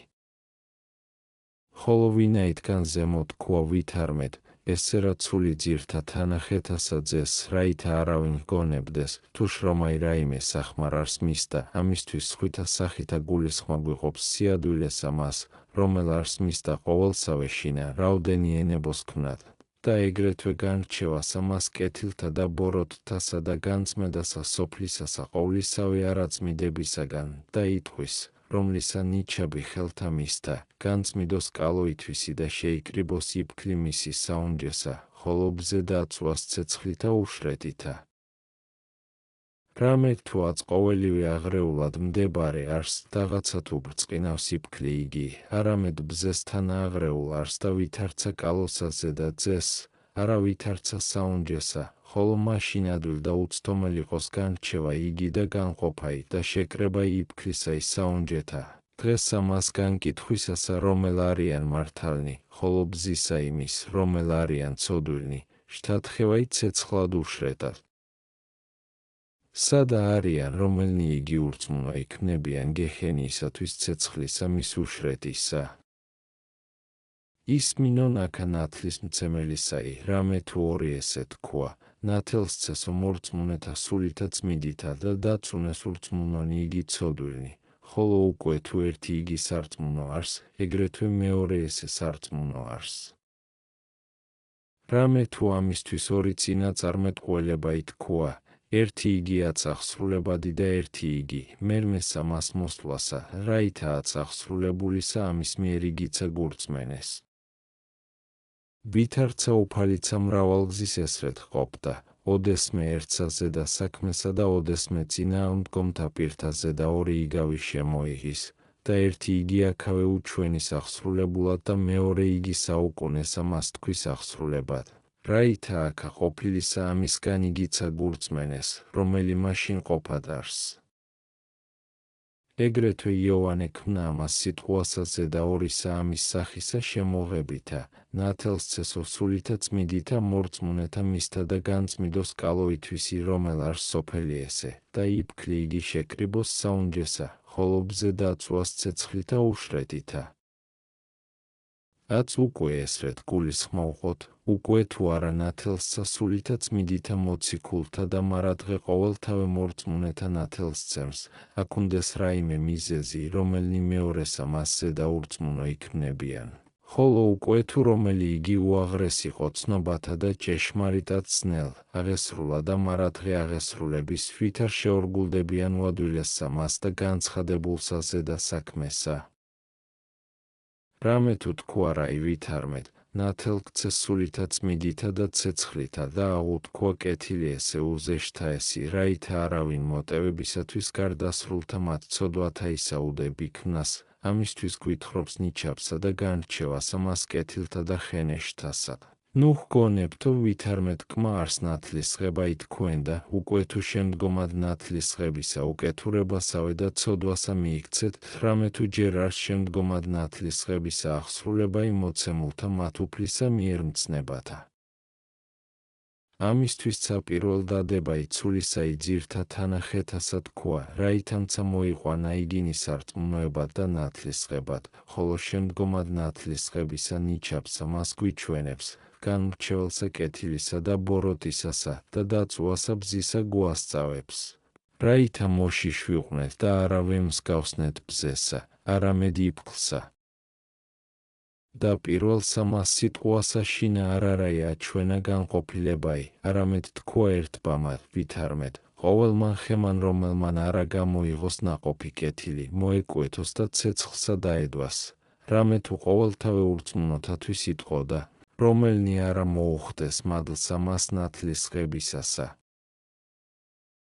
ხოლო ვინაიდან ზემოთ თქვა ვითარმედ, ესე რა ცული ძირთა თანახეთასა ძეს, რაითა არავინ გონებდეს, თუ შრომაი რაიმე სახმარ არს მისდა, ამისთვის ხვითა სახითა გულისხმა გვიყოფს სიადვილესა მას, რომელ არს მისდა ყოველსავე შინა, რაოდენი ენებოს ქმნად. და ეგრეთვე განრჩევას ამას კეთილთა და ბოროტთასა და განწმედასა სოფლისასა ყოვლისავე არაწმიდებისაგან და იტყვის, რომლისა ნიჩაბი ხელთა მისთა, განწმიდოს კალო ითვისი და შეიკრიბოს იფქლი მისი საუნჯესა, ხოლო ბზე დაწვას ცეცხლითა უშრეტითა. რამე თუ აწყველივე აღრეულად მდებარე არს რაღაცა თუ ბრწყინავს იფქლი იგი, არამედ ბზესთან აღრეულ არს და ვითარცა კალოსა ზედა ძეს, არა ვითარცა საუნჯესა, ხოლო მაშინ ადვილ და უცდომელი ყოს განრჩევა იგი და განყოფაი და შეკრება იფქლისა ის საუნჯეთა. დღეს ამას განკითხვისასა რომელ არიან მართალნი, ხოლო ბზისა იმის, რომელ არიან ცოდვილნი, შთათხევაი ცეცხლად უშრეტად. სადა არიან რომელნი იგი ურწმუნო იქნებიან გეჰენიისათვის ცეცხლისა მის უშრეტისა. ისმინონ აქა ნათლის მცემელისაი, რამე თუ ორი ესე თქვა, ნათელს ცესო მორწმუნეთა სულითა წმიდითა და დაწუნეს ურწმუნონი იგი ცოდვილნი, ხოლო უკვე თუ ერთი იგი სარწმუნო არს, ეგრეთვე მეორე ესე სარწმუნო არს. რამე თუ ამისთვის ორი წინაწარმეტყველება ითქვა, ერთი იგი აწახსრულებადი და ერთი იგი, მერმესა მას მოსვლასა, რაითაა აწახსრულებულისა ამის მიერ იგიცა გურწმენეს. ვითარცა უფალიცა მრავალგზის ესრეთ ყოფდა, ოდესმე ერთსა ზედა საქმესა და ოდესმე წინააღმდგომთა პირთა ზედა ორი იგავი შემოიღის, და ერთი იგი აქავე უჩვენის აღსრულებულად და მეორე იგი საუკუნესა მას თქვის აღსრულებად. რაითა აქა ყოფილისა ამისგან იგიცა გურწმენეს, რომელი მაშინ ყოფად არს. ეგრეთვე იოანე ქმნა ამას სიტყვასა ზედა ორისა ამის სახისა შემოღებითა, ნათელს ცესო სულითა წმიდითა მორწმუნეთა მისთა და განწმიდოს კალო ითვისი რომელ არს სოფელი ესე, და იფქლი იგი შეკრიბოს საუნჯესა, ხოლო ბზე დაწვას ცეცხლითა უშრეტითა. აც უკვე ესრეთ გულისხმოვყოთ, უკვე თუ არა ნათელსა სულითა წმიდითა მოციქულთა და მარადღე ყოველთავე მორწმუნეთა ნათელს ცემს, აქ უნდეს რაიმე მიზეზი, რომელნი მეორესა მასზე და ურწმუნო იქნებიან. ხოლო უკვე თუ რომელი იგი უაღრეს იყო ცნობათა და ჭეშმარიტად ცნელ, აღესრულა და მარადღე აღესრულების ვითარ შეორგულდებიან უადვილესსა მას და განცხადებულსა ზედა საქმესა. რამე თუ თქვა რაი ვითარმეთ, ნათელ ქცე სულითა წმიდითა და ცეცხლითა და აღუთქვა კეთილი ესე უზეშთა ესი, რაითა არავინ მოტევებისათვის გარდასრულთა მათ ცოდვათა ისაუდები ქმნას, ამისთვის გვითხრობს ნიჩაბსა და განრჩევას ამას კეთილთა და ხენეშთასა. ნუ ჰგონებთო ვითარმეთ კმა არს ნათლისღება ითქვენ და უკვე თუ შემდგომად ნათლისღებისა უკეთურებასავე და ცოდვასა მიიქცეთ, რამე თუ ჯერ არს შემდგომად ნათლისღებისა აღსრულება იმოცემულთა მათ უფლისა მიერ მცნებათა. ამისთვის საპირველ დადება იცულისა იძირთა თანახეთასა თქვა, რაითამცა მოიყვანა იგინი სარწმუნოებად და ნათლისღებად, ხოლო შემდგომად ნათლისღებისა ნიჩაბსა მას გვიჩვენებს, განმრჩეველსა კეთილისა და ბოროტისასა და დაწვასა ბზისა გვასწავებს. რაითა მოშიშ ვიყვნეთ და არავე მსგავსნეთ ბზესა, არამედ იფქლსა. და პირველსა მას სიტყვასა შინა არ არაი აჩვენა განყოფილებაი, არამედ თქვა ერთბამად, ვითარმეთ, ყოველმან ხემან რომელმან არა გამოიღოს ნაყოფი კეთილი, მოეკვეთოს და ცეცხლსა დაედვას, რამე თუ ყოველთავე ურწმუნოთათვის იტყოდა, რომელნი არა მოუხდეს მადლსა მას ნათლისღებისასა.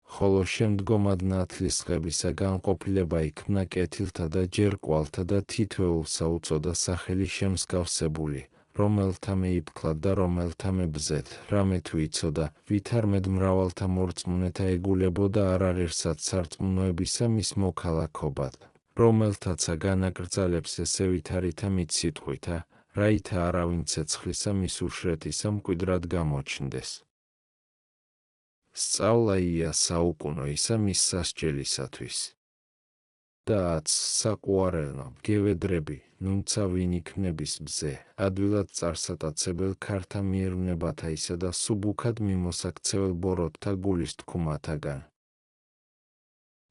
ხოლო შემდგომად ნათლისღებისა განყოფილება იქმნა კეთილთა და ჯერ კვალთა და თითოეულსა უწოდა სახელი შემსგავსებული, რომელთამე იფქლა და რომელთამე ბზეთ, რამე თუ იცოდა, ვითარმედ მრავალთა მორწმუნეთა ეგულებოდა არაღირსად სარწმუნოებისა მის მოქალაქობად, რომელთაცა განაკრძალებს ესე ვითარითა მით სიტყვითა, რაითა არავინ ცეცხლისა მის უშრეტისა მკვიდრად გამოჩნდეს. სწავლა ია საუკუნო ისა მის სასჯელისათვის. და აც საყვარელო, გევედრები, ნუნცა ვინ იქნების ბზე, ადვილად წარსატაცებელ ქართა მიერვნებათა ისა და სუბუქად მიმოსაქცეველ ბოროტთა გულის თქუმათაგან.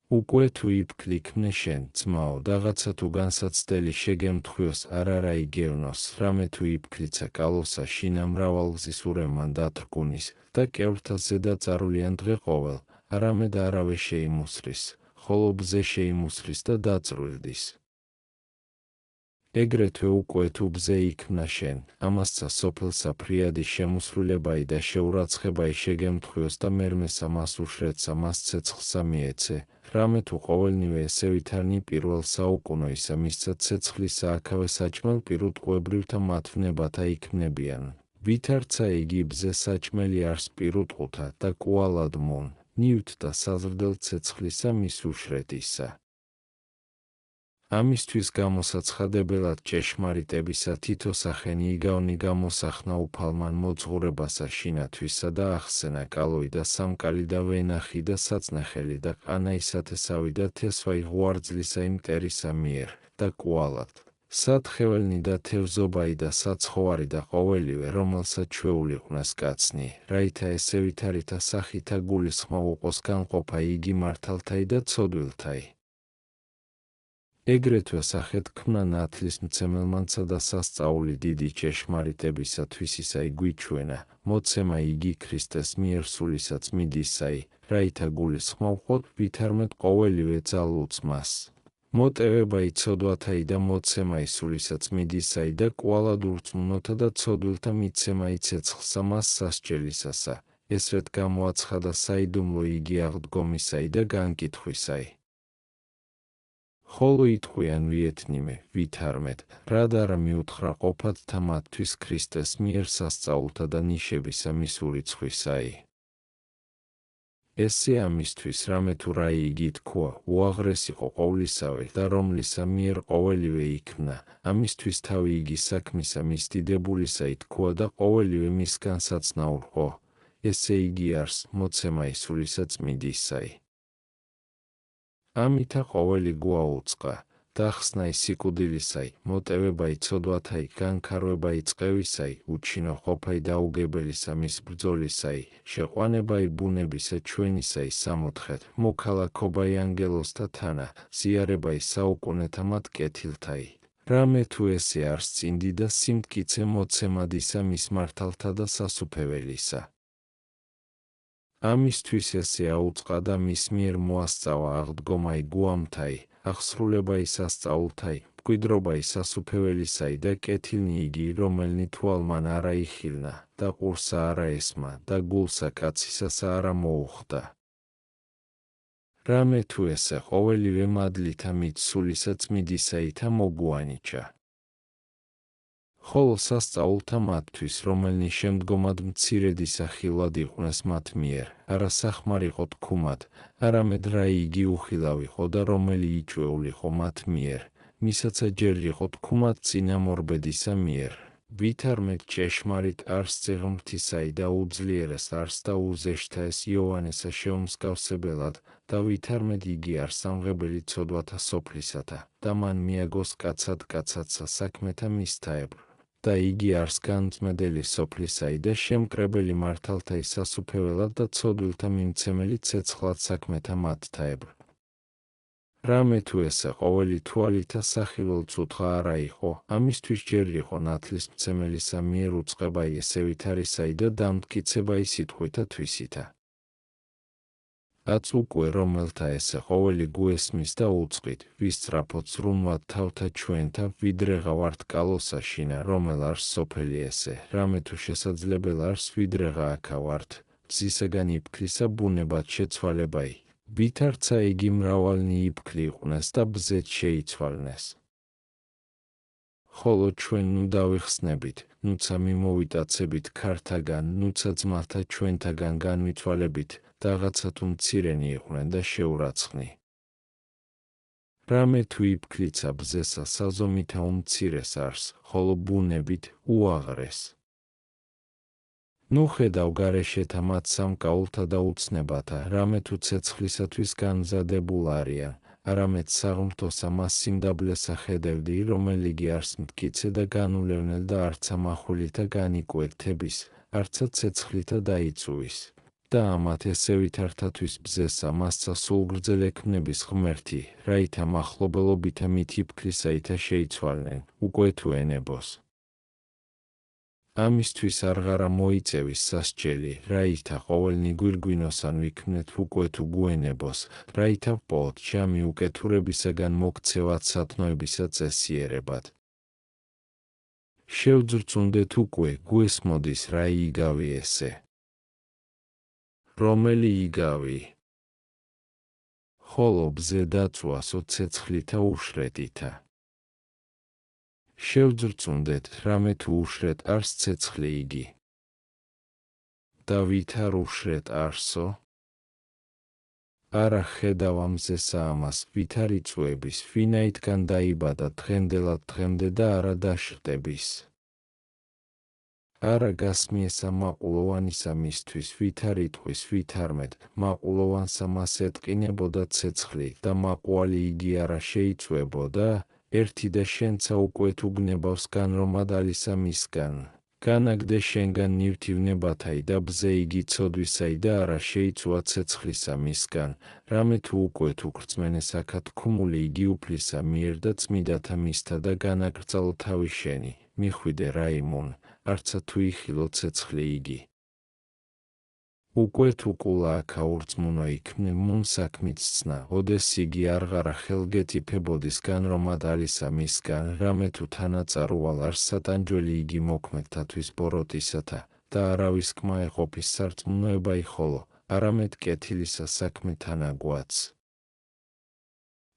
უკვე თუ იფქლიქმნე შენ, ძმაო, რაღაცა თუ განსაცდელი შეგემთხვიოს არ არა იგევნოს, რამე თუ იფქლიცა კალოსა შინა მრავალგზის ურემან დათრგუნის, და კევრთა ზედა წარვლიან დღე ყოველ, არამედ არავე შეიმუსრის, ხოლო ბზე შეიმუსრის და დაწრვილდის. ეგრეთვე უკვე თუ ბზე იქმნა შენ, ამასცა სოფელსა ფრიადი შემუსრულებაი და შეურაცხებაი შეგემთხვიოს და მერმესა მას უშრეცსა მას ცეცხლსა მიეცე, რამე თუ ყოველნივე ესე ვითარნი პირველ საუკუნოისა მისცა ცეცხლისა აქავე საჭმელ პირუტყვებრივთა მათვნებათა იქმნებიან. ვითარცა იგი ბზე საჭმელი არს პირუტყუთა და კუალად მუნ, ნივთ და საზრდელ ცეცხლისა მის უშრედისა. ამისთვის გამოსაცხადებელად ჭეშმარიტებისა თითო სახენი იგავნი გამოსახნა უფალმან მოძღვრებასა შინათვისა და ახსენა კალოი და სამკალი და ვენახი და საწნახელი და ყანაისათესავი და თესვაი ღვარძლისა იმ მტერისა მიერ და კუალად. სათხეველნი და თევზობაი და საცხოვარი და ყოველივე, რომელსაც ჩვეულიყვნას კაცნი, რაითა ესე ვითარითა სახითა გულისხმა უყოს განყოფა იგი მართალთაი და ცოდვილთაი. ეგრეთვე სახეთ ქმნა ნათლისმცემელმანცა და სასწაული დიდი ჭეშმარიტებისათვის ისაი გვიჩვენა, მოცემა იგი ქრისტეს მიერ სულისაც მიდისაი, რაითა გულისხმა უყოთ ვითარმეთ ყოველივე ძალუც მას. მოტევებაი ცოდვათაი და მოცემაი სულისაც მიდისაი და კვალად ურწმუნოთა და ცოდვილთა მიცემაი ცეცხლსა მას სასჯელისასა, ესრეთ გამოაცხადა საიდუმლო იგი აღდგომისაი და განკითხვისაი. ხოლო იტყვიან ვიეთნიმე, ვითარმეთ, რად არა მიუთხრა ყოფათ თამათთვის ქრისტეს მიერ სასწაულთა და ნიშებისა მის ურიცხვისაი. ესე ამისთვის რამე თუ რა იგი თქვა, უაღრეს იყო ყოვლისავე და რომლისა მიერ ყოველივე იქმნა, ამისთვის თავი იგი საქმისა მის დიდებულისა ითქვა და ყოველივე მისგან საცნაურყო, ესე იგი არს მოცემაი სულისაც მიდისაი. ამითა ყოველი გვაუწყა, დახსნაი სიკვდილისაი, მოტევებაი ცოდვათაი, განქარვებაი წყევისაი, უჩინო ყოფაი დაუგებელისა მის ბრძოლისაი, შეყვანებაი ბუნებისა ჩვენისაი სამოთხეთ, მოქალაქობაი ანგელოსთა თანა, ზიარებაი საუკუნეთა მათ კეთილთაი. რამე თუ ესე არს წინდი და სიმტკიცე მოცემადისა მის მართალთა და სასუფეველისა. ამისთვის ესე აუწყა და მის მიერ მოასწავა აღდგომაი გუამთაი, აღსრულებაი სასწაულთაი, მკვიდრობაი სასუფეველისაი და კეთილნი იგი, რომელნი თვალმან არა იხილნა და ყურსა არა ესმა და გულსა კაცისასა არა მოუხდა. რამე თუ ესე ყოველივე მადლითა მით სულისაც მიდისაითა მოგუანიჩა. ხოლო სასწაულთა მათთვის, რომელნი შემდგომად მცირედისა ხილვად იყვნენ მათ მიერ, არა სახმარიყო თქუმად, არამედ რა იგი უხილავიყო და რომელი იჭვეულიყო მათ მიერ, მისაცა ჯერ იყო თქუმად წინამორბედისა მიერ. ვითარმეთ ჭეშმარიტ არს წიღმრთისაი და უძლიერეს არს და უზეშთა ეს იოანესა შეუმსგავსებელად და ვითარმეთ იგი არს სამღებელი ცოდვათა სოფლისათა და მან მიაგოს კაცად კაცადსა საქმეთა მისთაებრ. და იგი არს განწმედელი სოფლისაი და შემკრებელი მართალთაი სასუფეველად და ცოდვილთა მიმცემელი ცეცხლად საქმეთა მათთაებრ. რამე თუ ესე ყოველი თვალითა სახილულ წუთხა არა იყო, ამისთვის ჯერ იყო ნათლისმცემელისა მიერ უწყებაი ესე ვითარისაი და დამტკიცებაი სიტყვითა თვისითა. აც უკვე რომელთა ესე ყოველი გუესმის და უწყით, ვის სწრაფოდ ზრუნვად თავთა ჩვენთა ვიდრეღა ვართ კალოსა შინა, რომელ არს სოფელი ესე, რამე თუ შესაძლებელი არს ვიდრეღა აქა ვართ, მზისაგან იფქლისა ბუნებად შეცვალებაი. ვითარცა იგი მრავალნი იფქლი იყვნეს და ბზეთ შეიცვალნეს. ხოლო ჩვენ ნუ დავიხსნებით, ნუცა მიმოვიტაცებით ქართაგან, ნუცა ძმათა ჩვენთაგან განვითვალებით, რაღაცა თუ მცირენი იყვნენ და შეურაცხნი. რამე თუ იფქლიცა ბზესა საზომითა უმცირეს არს, ხოლო ბუნებით უაღრეს. ნუ ხედავ გარეშეთა მათ სამკაულთა და უცნებათა, რამე თუ ცეცხლისათვის განმზადებულ არიან, არამედ საღმრთოსა მას სიმდაბლესა ხედევდი, რომელიგი არს მტკიცე და განულევნელ და არცა მახვილითა განიკვეთების, არცა ცეცხლითა დაიწუვის. და ამათ ესე ვითართათვის ბზესა მასცა სულგრძელ ექმნების ღმერთი, რაითა მახლობელობითა მითი ფქრისაითა შეიცვალნენ, უკვე თუ ენებოს. ამისთვის არღარა მოიწევის სასჯელი, რაითა ყოველნი გვირგვინოსან ვიქმნეთ უკვე თუ გვენებოს, რაითა ვპოვოთ ჟამი უკეთურებისაგან მოქცევად სათნოებისა წესიერებად. შევძრწუნდეთ უკვე, გვესმოდის რა იგავი ესე. რომელი იგავი? ხოლო ბზე დაწვასო ცეცხლითა უშრეტითა. შევძრწუნდეთ, რამე თუ უშრეტ არს ცეცხლი იგი. და ვით არ უშრეტ არსო? არა ხედავ ამზესა ამას, ვით არ იწვევების, ვინაითგან დაიბადა დღემდელად დღემდე და არა დაშრტების. არა გასმიესა მაყულოვანისა მისთვის, ვით არ იტყვის, ვით არმედ, მაყულოვანსა მას ეტყინებოდა ცეცხლი და მაყუალი იგი არა შეიწვებოდა, ერთი და შენცა უკვე თუ გნებავს განრომად ალისა მისგან. განაგდე შენგან ნივთივნებათაი და ბზე იგი ცოდვისაი და არა შეიცვა ცეცხლისა მისგან, რამე თუ უკვე თუ გრწმენესაქა თქმული იგი უფლისა მიერ და წმიდათა მისთა და განაგრძალო თავი შენი, მიხვიდე რაიმონ, არცა თუ იხილო ცეცხლი იგი. უკვე თუ კულა აქა ურწმუნო იქმნე მუნ საქმით სცნა, ოდეს იგი არღარა ხელგეთიფებოდის განრომად ალისა მისგან, რამე თუ თანაწარუვალ არს სატანჯველი იგი მოქმედთათვის ბოროტისათა და არავის კმა ეყოფის სარწმუნოება იხოლო, არამედ კეთილისა საქმე თანაგვაც.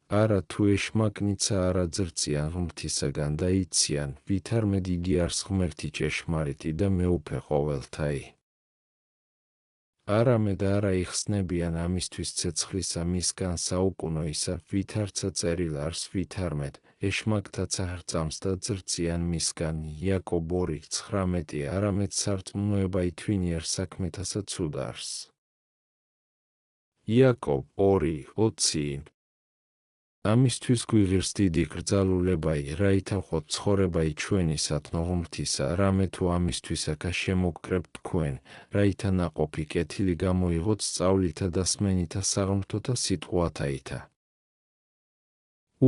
არა თუ ეშმაკნიცა არა ძრწიან ღმრთისაგან და იციან, ვით არმედ იგი არს ღმერთი ჭეშმარიტი და მეუფე ყოველთაი. არამედ არა იხსნებიან ამისთვის ცეცხლისა მისგან საუკუნოისა, ვით არცა წერილ არს ვით არმედ, ეშმაკთაც აღწამს და ძრწიან მისგან, იაკობ 2:19, არამედ სარწმუნოება ითვინიერ საქმეთასა ცუდ არს. იაკობ 2:20. ამისთვის გვიღირს დიდი კრძალულებაი, რაითა ვხოთ ცხოვრებაი ჩვენი სათნო ღმრთისა, რამე თუ ამისთვისაკა შემოგკრებთ თქვენ, რაითა ნაყოფი კეთილი გამოიღოთ სწავლითა და სმენითა საღმრთოთა სიტყვათაითა.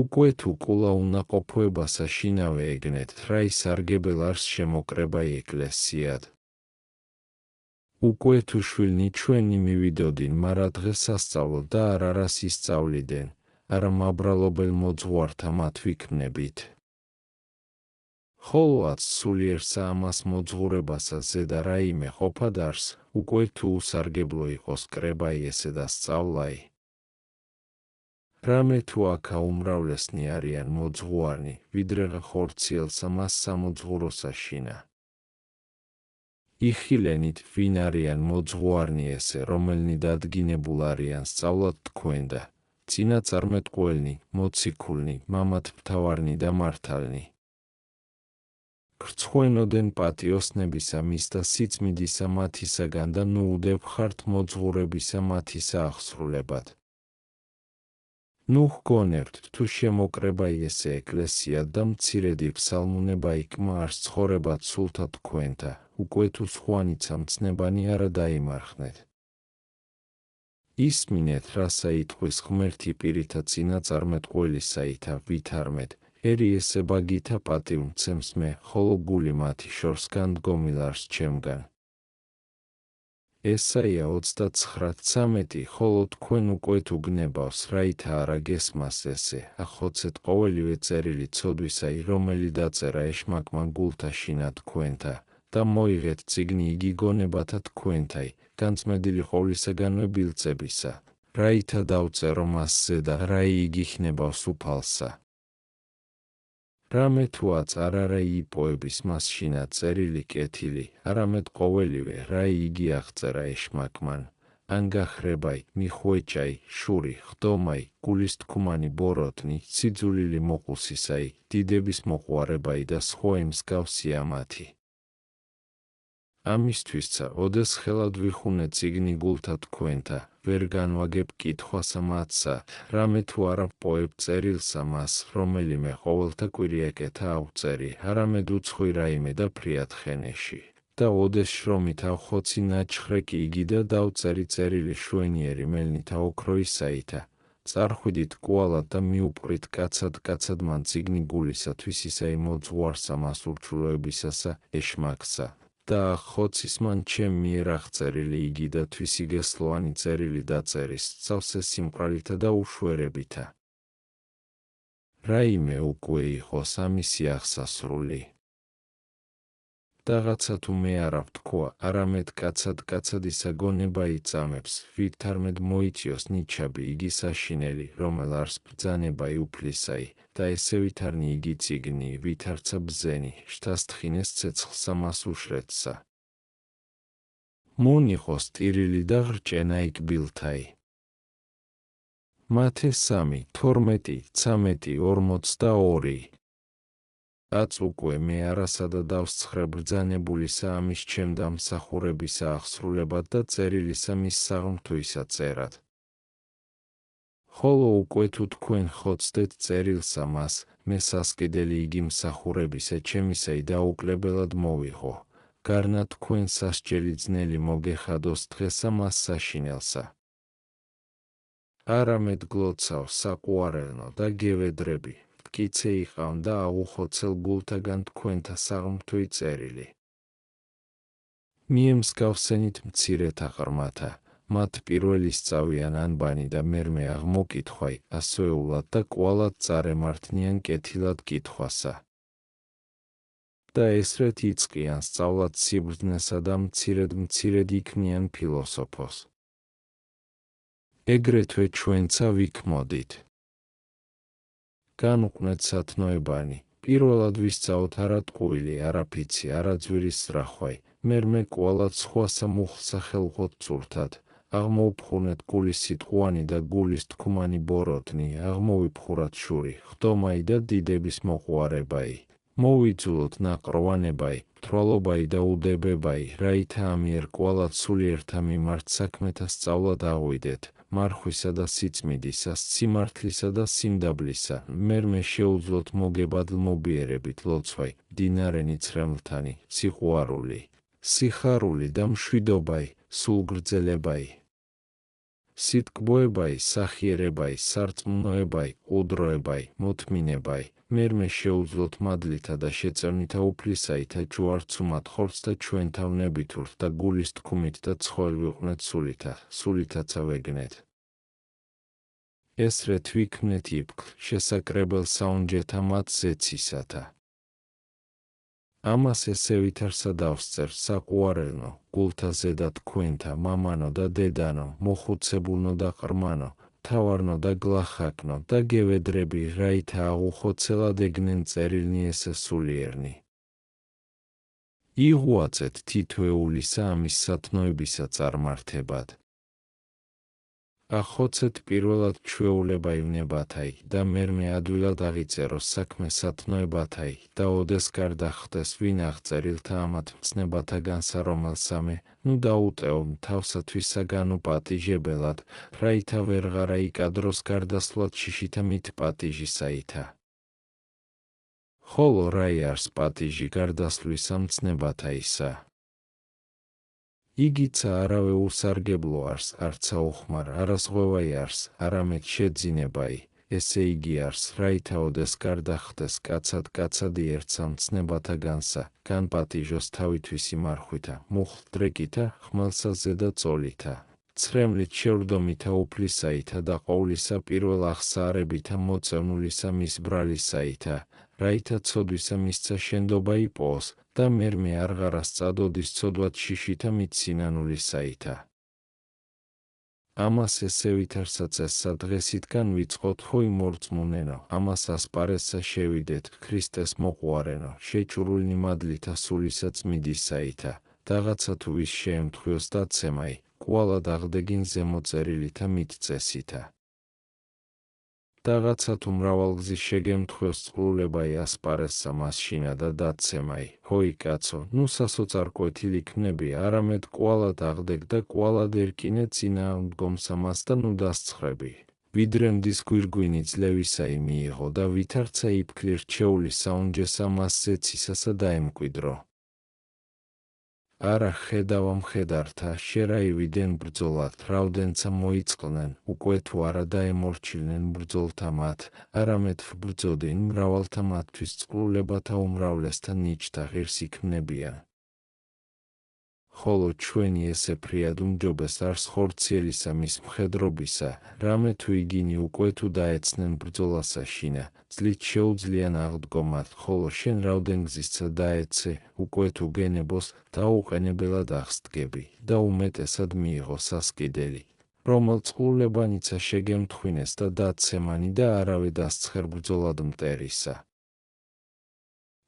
უკვე თუ კულა უნაყოფოებასა შინავე ეგნეთ, რა ისარგებელ არს შემოკრებაი ეკლესიად. უკვე თუ შვილნი ჩვენი მივიდოდნენ, მარა დღეს სასწავლო და არ არას ისწავლიდენ, არა მაბრალობელ მოძღვართა მათ ვიქმნებით. ხოლოაც სულიერსა ამას მოძღვრებასა ზედა რაიმე ყოფად არს, უკვე თუ უსარგებლო იყოს კრებაი ესე და სწავლაი. რამე თუ აქა უმრავლესნი არიან მოძღვარნი, ვიდრე ხორციელსა მას სამოძღვროსა შინა. იხილენით, ვინ არიან მოძღვარნი ესე, რომელნი დადგინებულ არიან სწავლად თქვენ და წინა წარმეტყველნი, მოციქულნი, მამათ მთავარნი და მართალნი. გრცხვენოდენ პატიოსნებისა მის და სიწმიდისა მათისაგან და ნუ უდევხართ მოძღვრებისა მათისა აღსრულებად. ნუ ჰგონებთ, თუ შემოკრებაი ესე ეკლესია და მცირედი ფსალმუნება იკმა არს ცხოვრებად სულთა თქვენთა, უკვე თუ სხვანიცა მცნებანი არა დაიმარხნეთ. ისმინეთ, რასა იტყვის ღმერთი პირითა წინა წარმეტყველისაითა, ვით არმედ, ერი ესე ბაგითა პატივმცემს მე, ხოლო გული მათი შორს განდგომილ არს ჩემგან. ესაია 29:13, ხოლო თქვენ უკვე თუ გნებავს, რაითა არა გესმას ესე, ახოცეთ ყოველივე წერილი ცოდვისაი, რომელი დაწერა ეშმაკმა გულთა შინა თქვენთა, და მოიღეთ წიგნი იგი გონებათა თქვენთაი, განწმედილი ყოვლისაგანვე ბილწებისა, რაითა დავწერო მასზე და რა იგიხნებავს უფალსა. რამე თუ არ არა იპოების მასშინა წერილი კეთილი, არამედ ყოველივე, რა იგი აღწერა ეშმაკმან, ანგახრებაი, მიხვეჭაი, შური, ხდომაი, გულის თქმანი ბოროტნი, სიძულილი მოყუსისაი, დიდების მოყვარებაი და სხვა მსგავსია მათი. ამისთვისცა, ოდეს ხელად ვიხუნე წიგნი გულთა თქვენთა, ვერ განვაგებ კითხვასა მათსა, რამე თუ არა ვპოებ წერილსა მას, რომელიმე ყოველთა კვირიეკეთა ავწერი, არამედ უცხვი რაიმე და ფრიად ხენეში. და ოდეს შრომით ავხოცი ნაჩხრეკი იგი და დავწერი წერილი შვენიერი მელნითა ოქროისაითა. წარხვიდით კვალად და მიუპყრით კაცად მან წიგნი გულისათვის ისა იმოძღვარსა მას ურჩულოებისასა ეშმაკსა. და ხოცის მან ჩემ მიერ აღწერილი იგი და თვისიგესლოვანი წერილი დაწერის სწავსე სიმყრალითა და უშვერებითა. რაიმე უკვე იყოს ამისი აღსასრული. Რაღაცა თუ მე არა ვთქვა, არამედ კაცად ისა გონება იწამებს, ვით არმედ მოიწიოს ნიჩაბი იგი საშინელი, რომელ არს ბრძანება იუფლისაი, და ესევით არნი იგი წიგნი, ვით არცა ბზენი, შთას თხინეს ცეცხლსა მას უშრეთსა. მონიხოს ტირილი და ღრჭენა იკბილთაი. მათე 3, 12, 13, 42. აც უკვე მე არასადა დავსცხრე ბრძანებულისა ამის ჩემ დამსახურებისა აღსრულებად და წერილისა მის საღმრთოისა წერად. ხოლო უკვე თუ თქვენ ხოცდეთ წერილსა მას, მე სასყიდელი იგი მსახურებისა ჩემისაი დაუკლებელად მოვიღო, გარნა თქვენ სასჯელი ძნელი მოგეხადოს დღესა მას საშინელსა. არამედ გლოცავ საყვარელნო და გევედრები, მტკიცე იყავ და აუხოცელ გულთაგან თქვენთა საღმრთოი წერილი. მიემსგავსენით მცირეთა ღრმათა, მათ პირველი სწავიან ანბანი და მერმე აღმოკითხვაი, ასოეულად და კვალად წარემართნიან კეთილად კითხვასა. და ესრეთ იწყიან სწავლად სიბრძნესა და მცირედ იქმნიან ფილოსოფოს. ეგრეთვე ჩვენცა ვიქმოდით. განუყნეთ სათნოებანი, პირველად ვისწავთ არა ტყუილი, არა ფიცი, არა ძვირის სწრახვაი, მერმე კვალად სხვასა მუხლსა ხელღოთ წურთად, აღმოუფხუნეთ გულის სიტყვანი და გულის თქმანი ბოროტნი, აღმოვიფხურათ შური, ხდომაი და დიდების მოყვარებაი, მოვიძულოთ ნაყრვანებაი, თვალობაი და უდებებაი, რაითა ამიერ კვალად სულიერთა მიმართ საქმეთა სწავლა დავიდეთ, მარხვისა და სიწმიდისა, სიმართლისა და სიმდაბლისა, მერმე შეუძლოთ მოგებადლ მობიერებით ლოცვაი, დინარენი ცრემლთანი, სიყვარული, სიხარული და მშვიდობაი, სულგრძელებაი. სიტკბოებაი, სახიერებაი, სარწმუნოებაი, უდროებაი, მოთმინებაი, მერმე შეუძლოთ მადლითა და შეწევნითა უფლისაითა ჯვარცუმად ხორცს და ჩვენ თავნებითურთ და გულის თქმით და ცხოველ ვიყვნეთ სულითაცა ვეგნეთ. ესრეთ ვიქმნეთ იფქლ, შესაკრებელ საუნჯეთა მათ ზეცისათა. ამას ესევით არსა დავსწერ საყვარელნო, გულთა ზედა თქვენთა, მამანო და დედანო, მოხუცებულნო და ყრმანო, თავარნო და გლახაკნო და გევედრები, რაითა აღუხოცელად ეგნენ წერილნი ესე სულიერნი. იღუაწეთ თითოეულისა ამის სათნოებისა წარმართებად. ახოცეთ პირველად ჩვეულება ივნებათაი და მერმე ადვილად აღიწეროს საქმე სათნოებათაი და ოდეს გარდა ხდეს ვინ აღწერილთა ამათ მცნებათაგანსა რომელსამე, ნუ დაუტეო თავსათვის საგანო პატიჟებელად, რაითა ვერღარა იკადროს გარდასვლად შიშითა მით პატიჟისაითა. ხოლო რაი არს პატიჟი გარდასვლისა მცნებათაისა. იგიცა არავე უსარგებლო არს, არცა უხმარ, არასღვევაი არს, არამედ შეძინებაი, ესე იგი არს, რაითა ოდეს გარდა ხდეს კაცად იერცა მცნებათაგანსა, განპატიჟოს თავითვის იმარხვითა, მუხლ დრეკითა, ხმელსა ზედა წოლითა, ცრემლით შევრდომითა უფლისაითა და ყოვლისა პირველ აღსაარებითა მოწევნულისა მის ბრალისაითა, რაითა ცოდვისა მისცა შენდობა იპოვოს და მერმე არღარას წადოდის ცოდვად შიშითა მით სინანულისაითა. ამას ესევით არსა წესსა დღესითგან ვიწყოთ ხოი მორწმუნენო, ამას ასპარესსა შევიდეთ, ქრისტეს მოყვარენო, შეჭურულნი მადლითა სულისა წმიდისაითა, რაღაცა თუ ვის შეემთხვიოს დაცემაი, კვალად აღდეგინ ზემოწერილითა მით წესითა. რაღაცა თუ მრავალგზის შეგემთხვიოს წყლულებაი ასპარესსა მასშინა და დაცემაი, ჰოი კაცო, ნუ სასოწარკვეთილ იქნები, არამედ კვალად აღდეგ და კვალად ერკინე წინააღმდგომსა მას და ნუ დასცხრები. ვიდრე მდის გვირგვინი ძლევისაი მიიღო და ვითარცა იფქლი რჩეული საუნჯესა მას ზეცისასა დაემკვიდრო. არა ხედავა მხედართა, შერაივიდან ბრძოლად, რავდენცა მოიწყლნენ, უკვე თუ არა დაემორჩილნენ ბრძოლთა მათ, არამედ ბრძოდნენ მრავალთა მათთვის წყლულებათა უმრავლესთა ნიჭთა ღირს იქმნებიან. ხოლო ჩვენი ესე ფრიად უმჯობეს არს ხორციელისა მის მხედრობისა, რამე თუ იგინი უკვე თუ დაეცნენ ბრძოლასა შინა, ძლით შეუძლიან აღდგომათ, ხოლო შენ რავდენგზისცა დაეცე, უკვე თუ გენებოს, დაუყენებელად აღსდგები და უმეტესად მიიღო სასკიდელი, რომელ წყლულებანიცა შეგემთხვინეს და დაცემანი და არავე დასცხერ ბრძოლად მტერისა.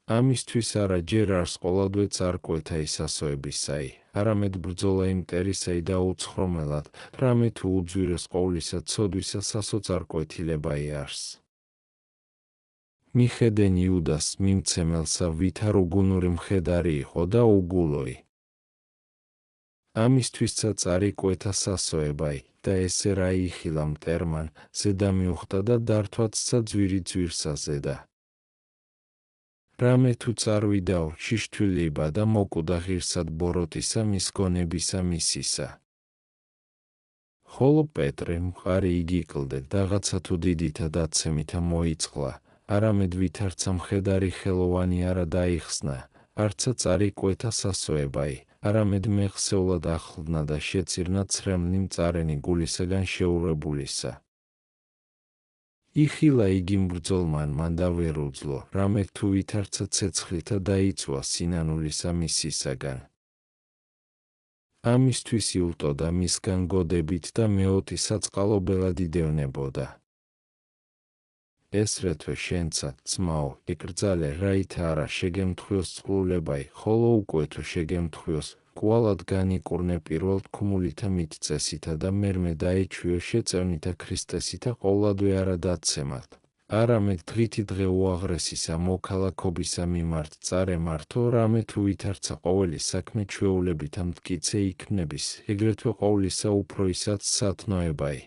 ამისთვის არა ჯერ არს ყოლადვე წარკვეთა ისასოებისაი, არამედ ბრძოლა იმ მტერისაი და უცხრომელად, რამე თუ უძვირეს ყოვლისა ცოდვისა სასოწარკვეთილებაი არს. მიხედენ იუდას მიმცემელსა ვითა რუგუნური მხედარი იყო და უგულოი. ამისთვისცა წარიკვეთა სასოებაი და ესე რა იხილა მტერმან, ზედა მიუხდა და დართვაცცა ძვირი ძვირსა ზედა. რამე თუ წარვიდაო, შიშთვილება და მოკუდა ღირსად ბოროტისა მის გონებისა მისისა. ხოლო პეტრე მყარი იგიკლდე, რაღაცა თუ დიდითა დაცემითა მოიწყლა, არამედ ვითარცა მხედარი ხელოვანი არა დაიხსნა, არცა წარიკვეთა სასოებაი, არამედ მეხსეულად ახლდნა და შეწირნა ცრემლი მწარენი გულისაგან შეურებულისა. იხილა იგი მბრძოლმან მან და ვერ უძლო, რამე თუ ვითარცა ცეცხლითა დაიწვა სინანულისა მისისაგან. ამისთვის იუტოდა მისგან გოდებით და მეოთი საწყალო ბელად იდევნებოდა. ეს რეთვე შენცა, ძმაო, იკრძალე, რაით არა შეგემთხვიოს წყლულებაი, ხოლო უკვე თუ შეგემთხვიოს, კვალად განიკურნე პირველ თქმულითა მითწესითა და მერმე დაეჩვიო შეწევნითა ქრისტესითა ყოვლადვე არა დაცემათ, არამედ დღითი დღე უაღრესისა მოქალაქობისა მიმართ წარემართო, რამე თუ ვითარცა ყოველი საქმე ჩვეულებითა მტკიცე იქმნების, ეგრეთვე ყოვლისა უფროისაც სათნოებაი.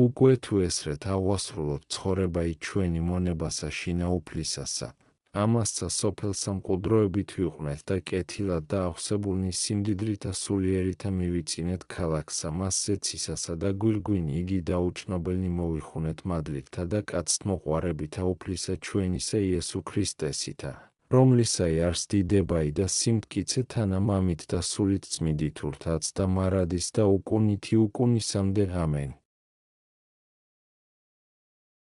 უკვე თუ ესრეთ აღვასრულოთ ცხოვრებაი ჩვენი მონებასა შინა უფლისასა, ამასცა სოფელსა მყუდროებით ვიყვნეთ და კეთილად და აღსებულნი სიმდიდრითა სულიერითა მივიწინეთ ქალაქსა მასზე ცისასა და გვირგვინი იგი დაუჩნობელნი მოვიხუნეთ მადლითა და კაცთმოყვარებითა უფლისა ჩვენისა იესო ქრისტესითა, რომლისაი არს დიდებაი და სიმტკიცე თანამამით და სულით წმიდით ურთაც და მარადის და უკუნითი უკუნისამდე ამენ.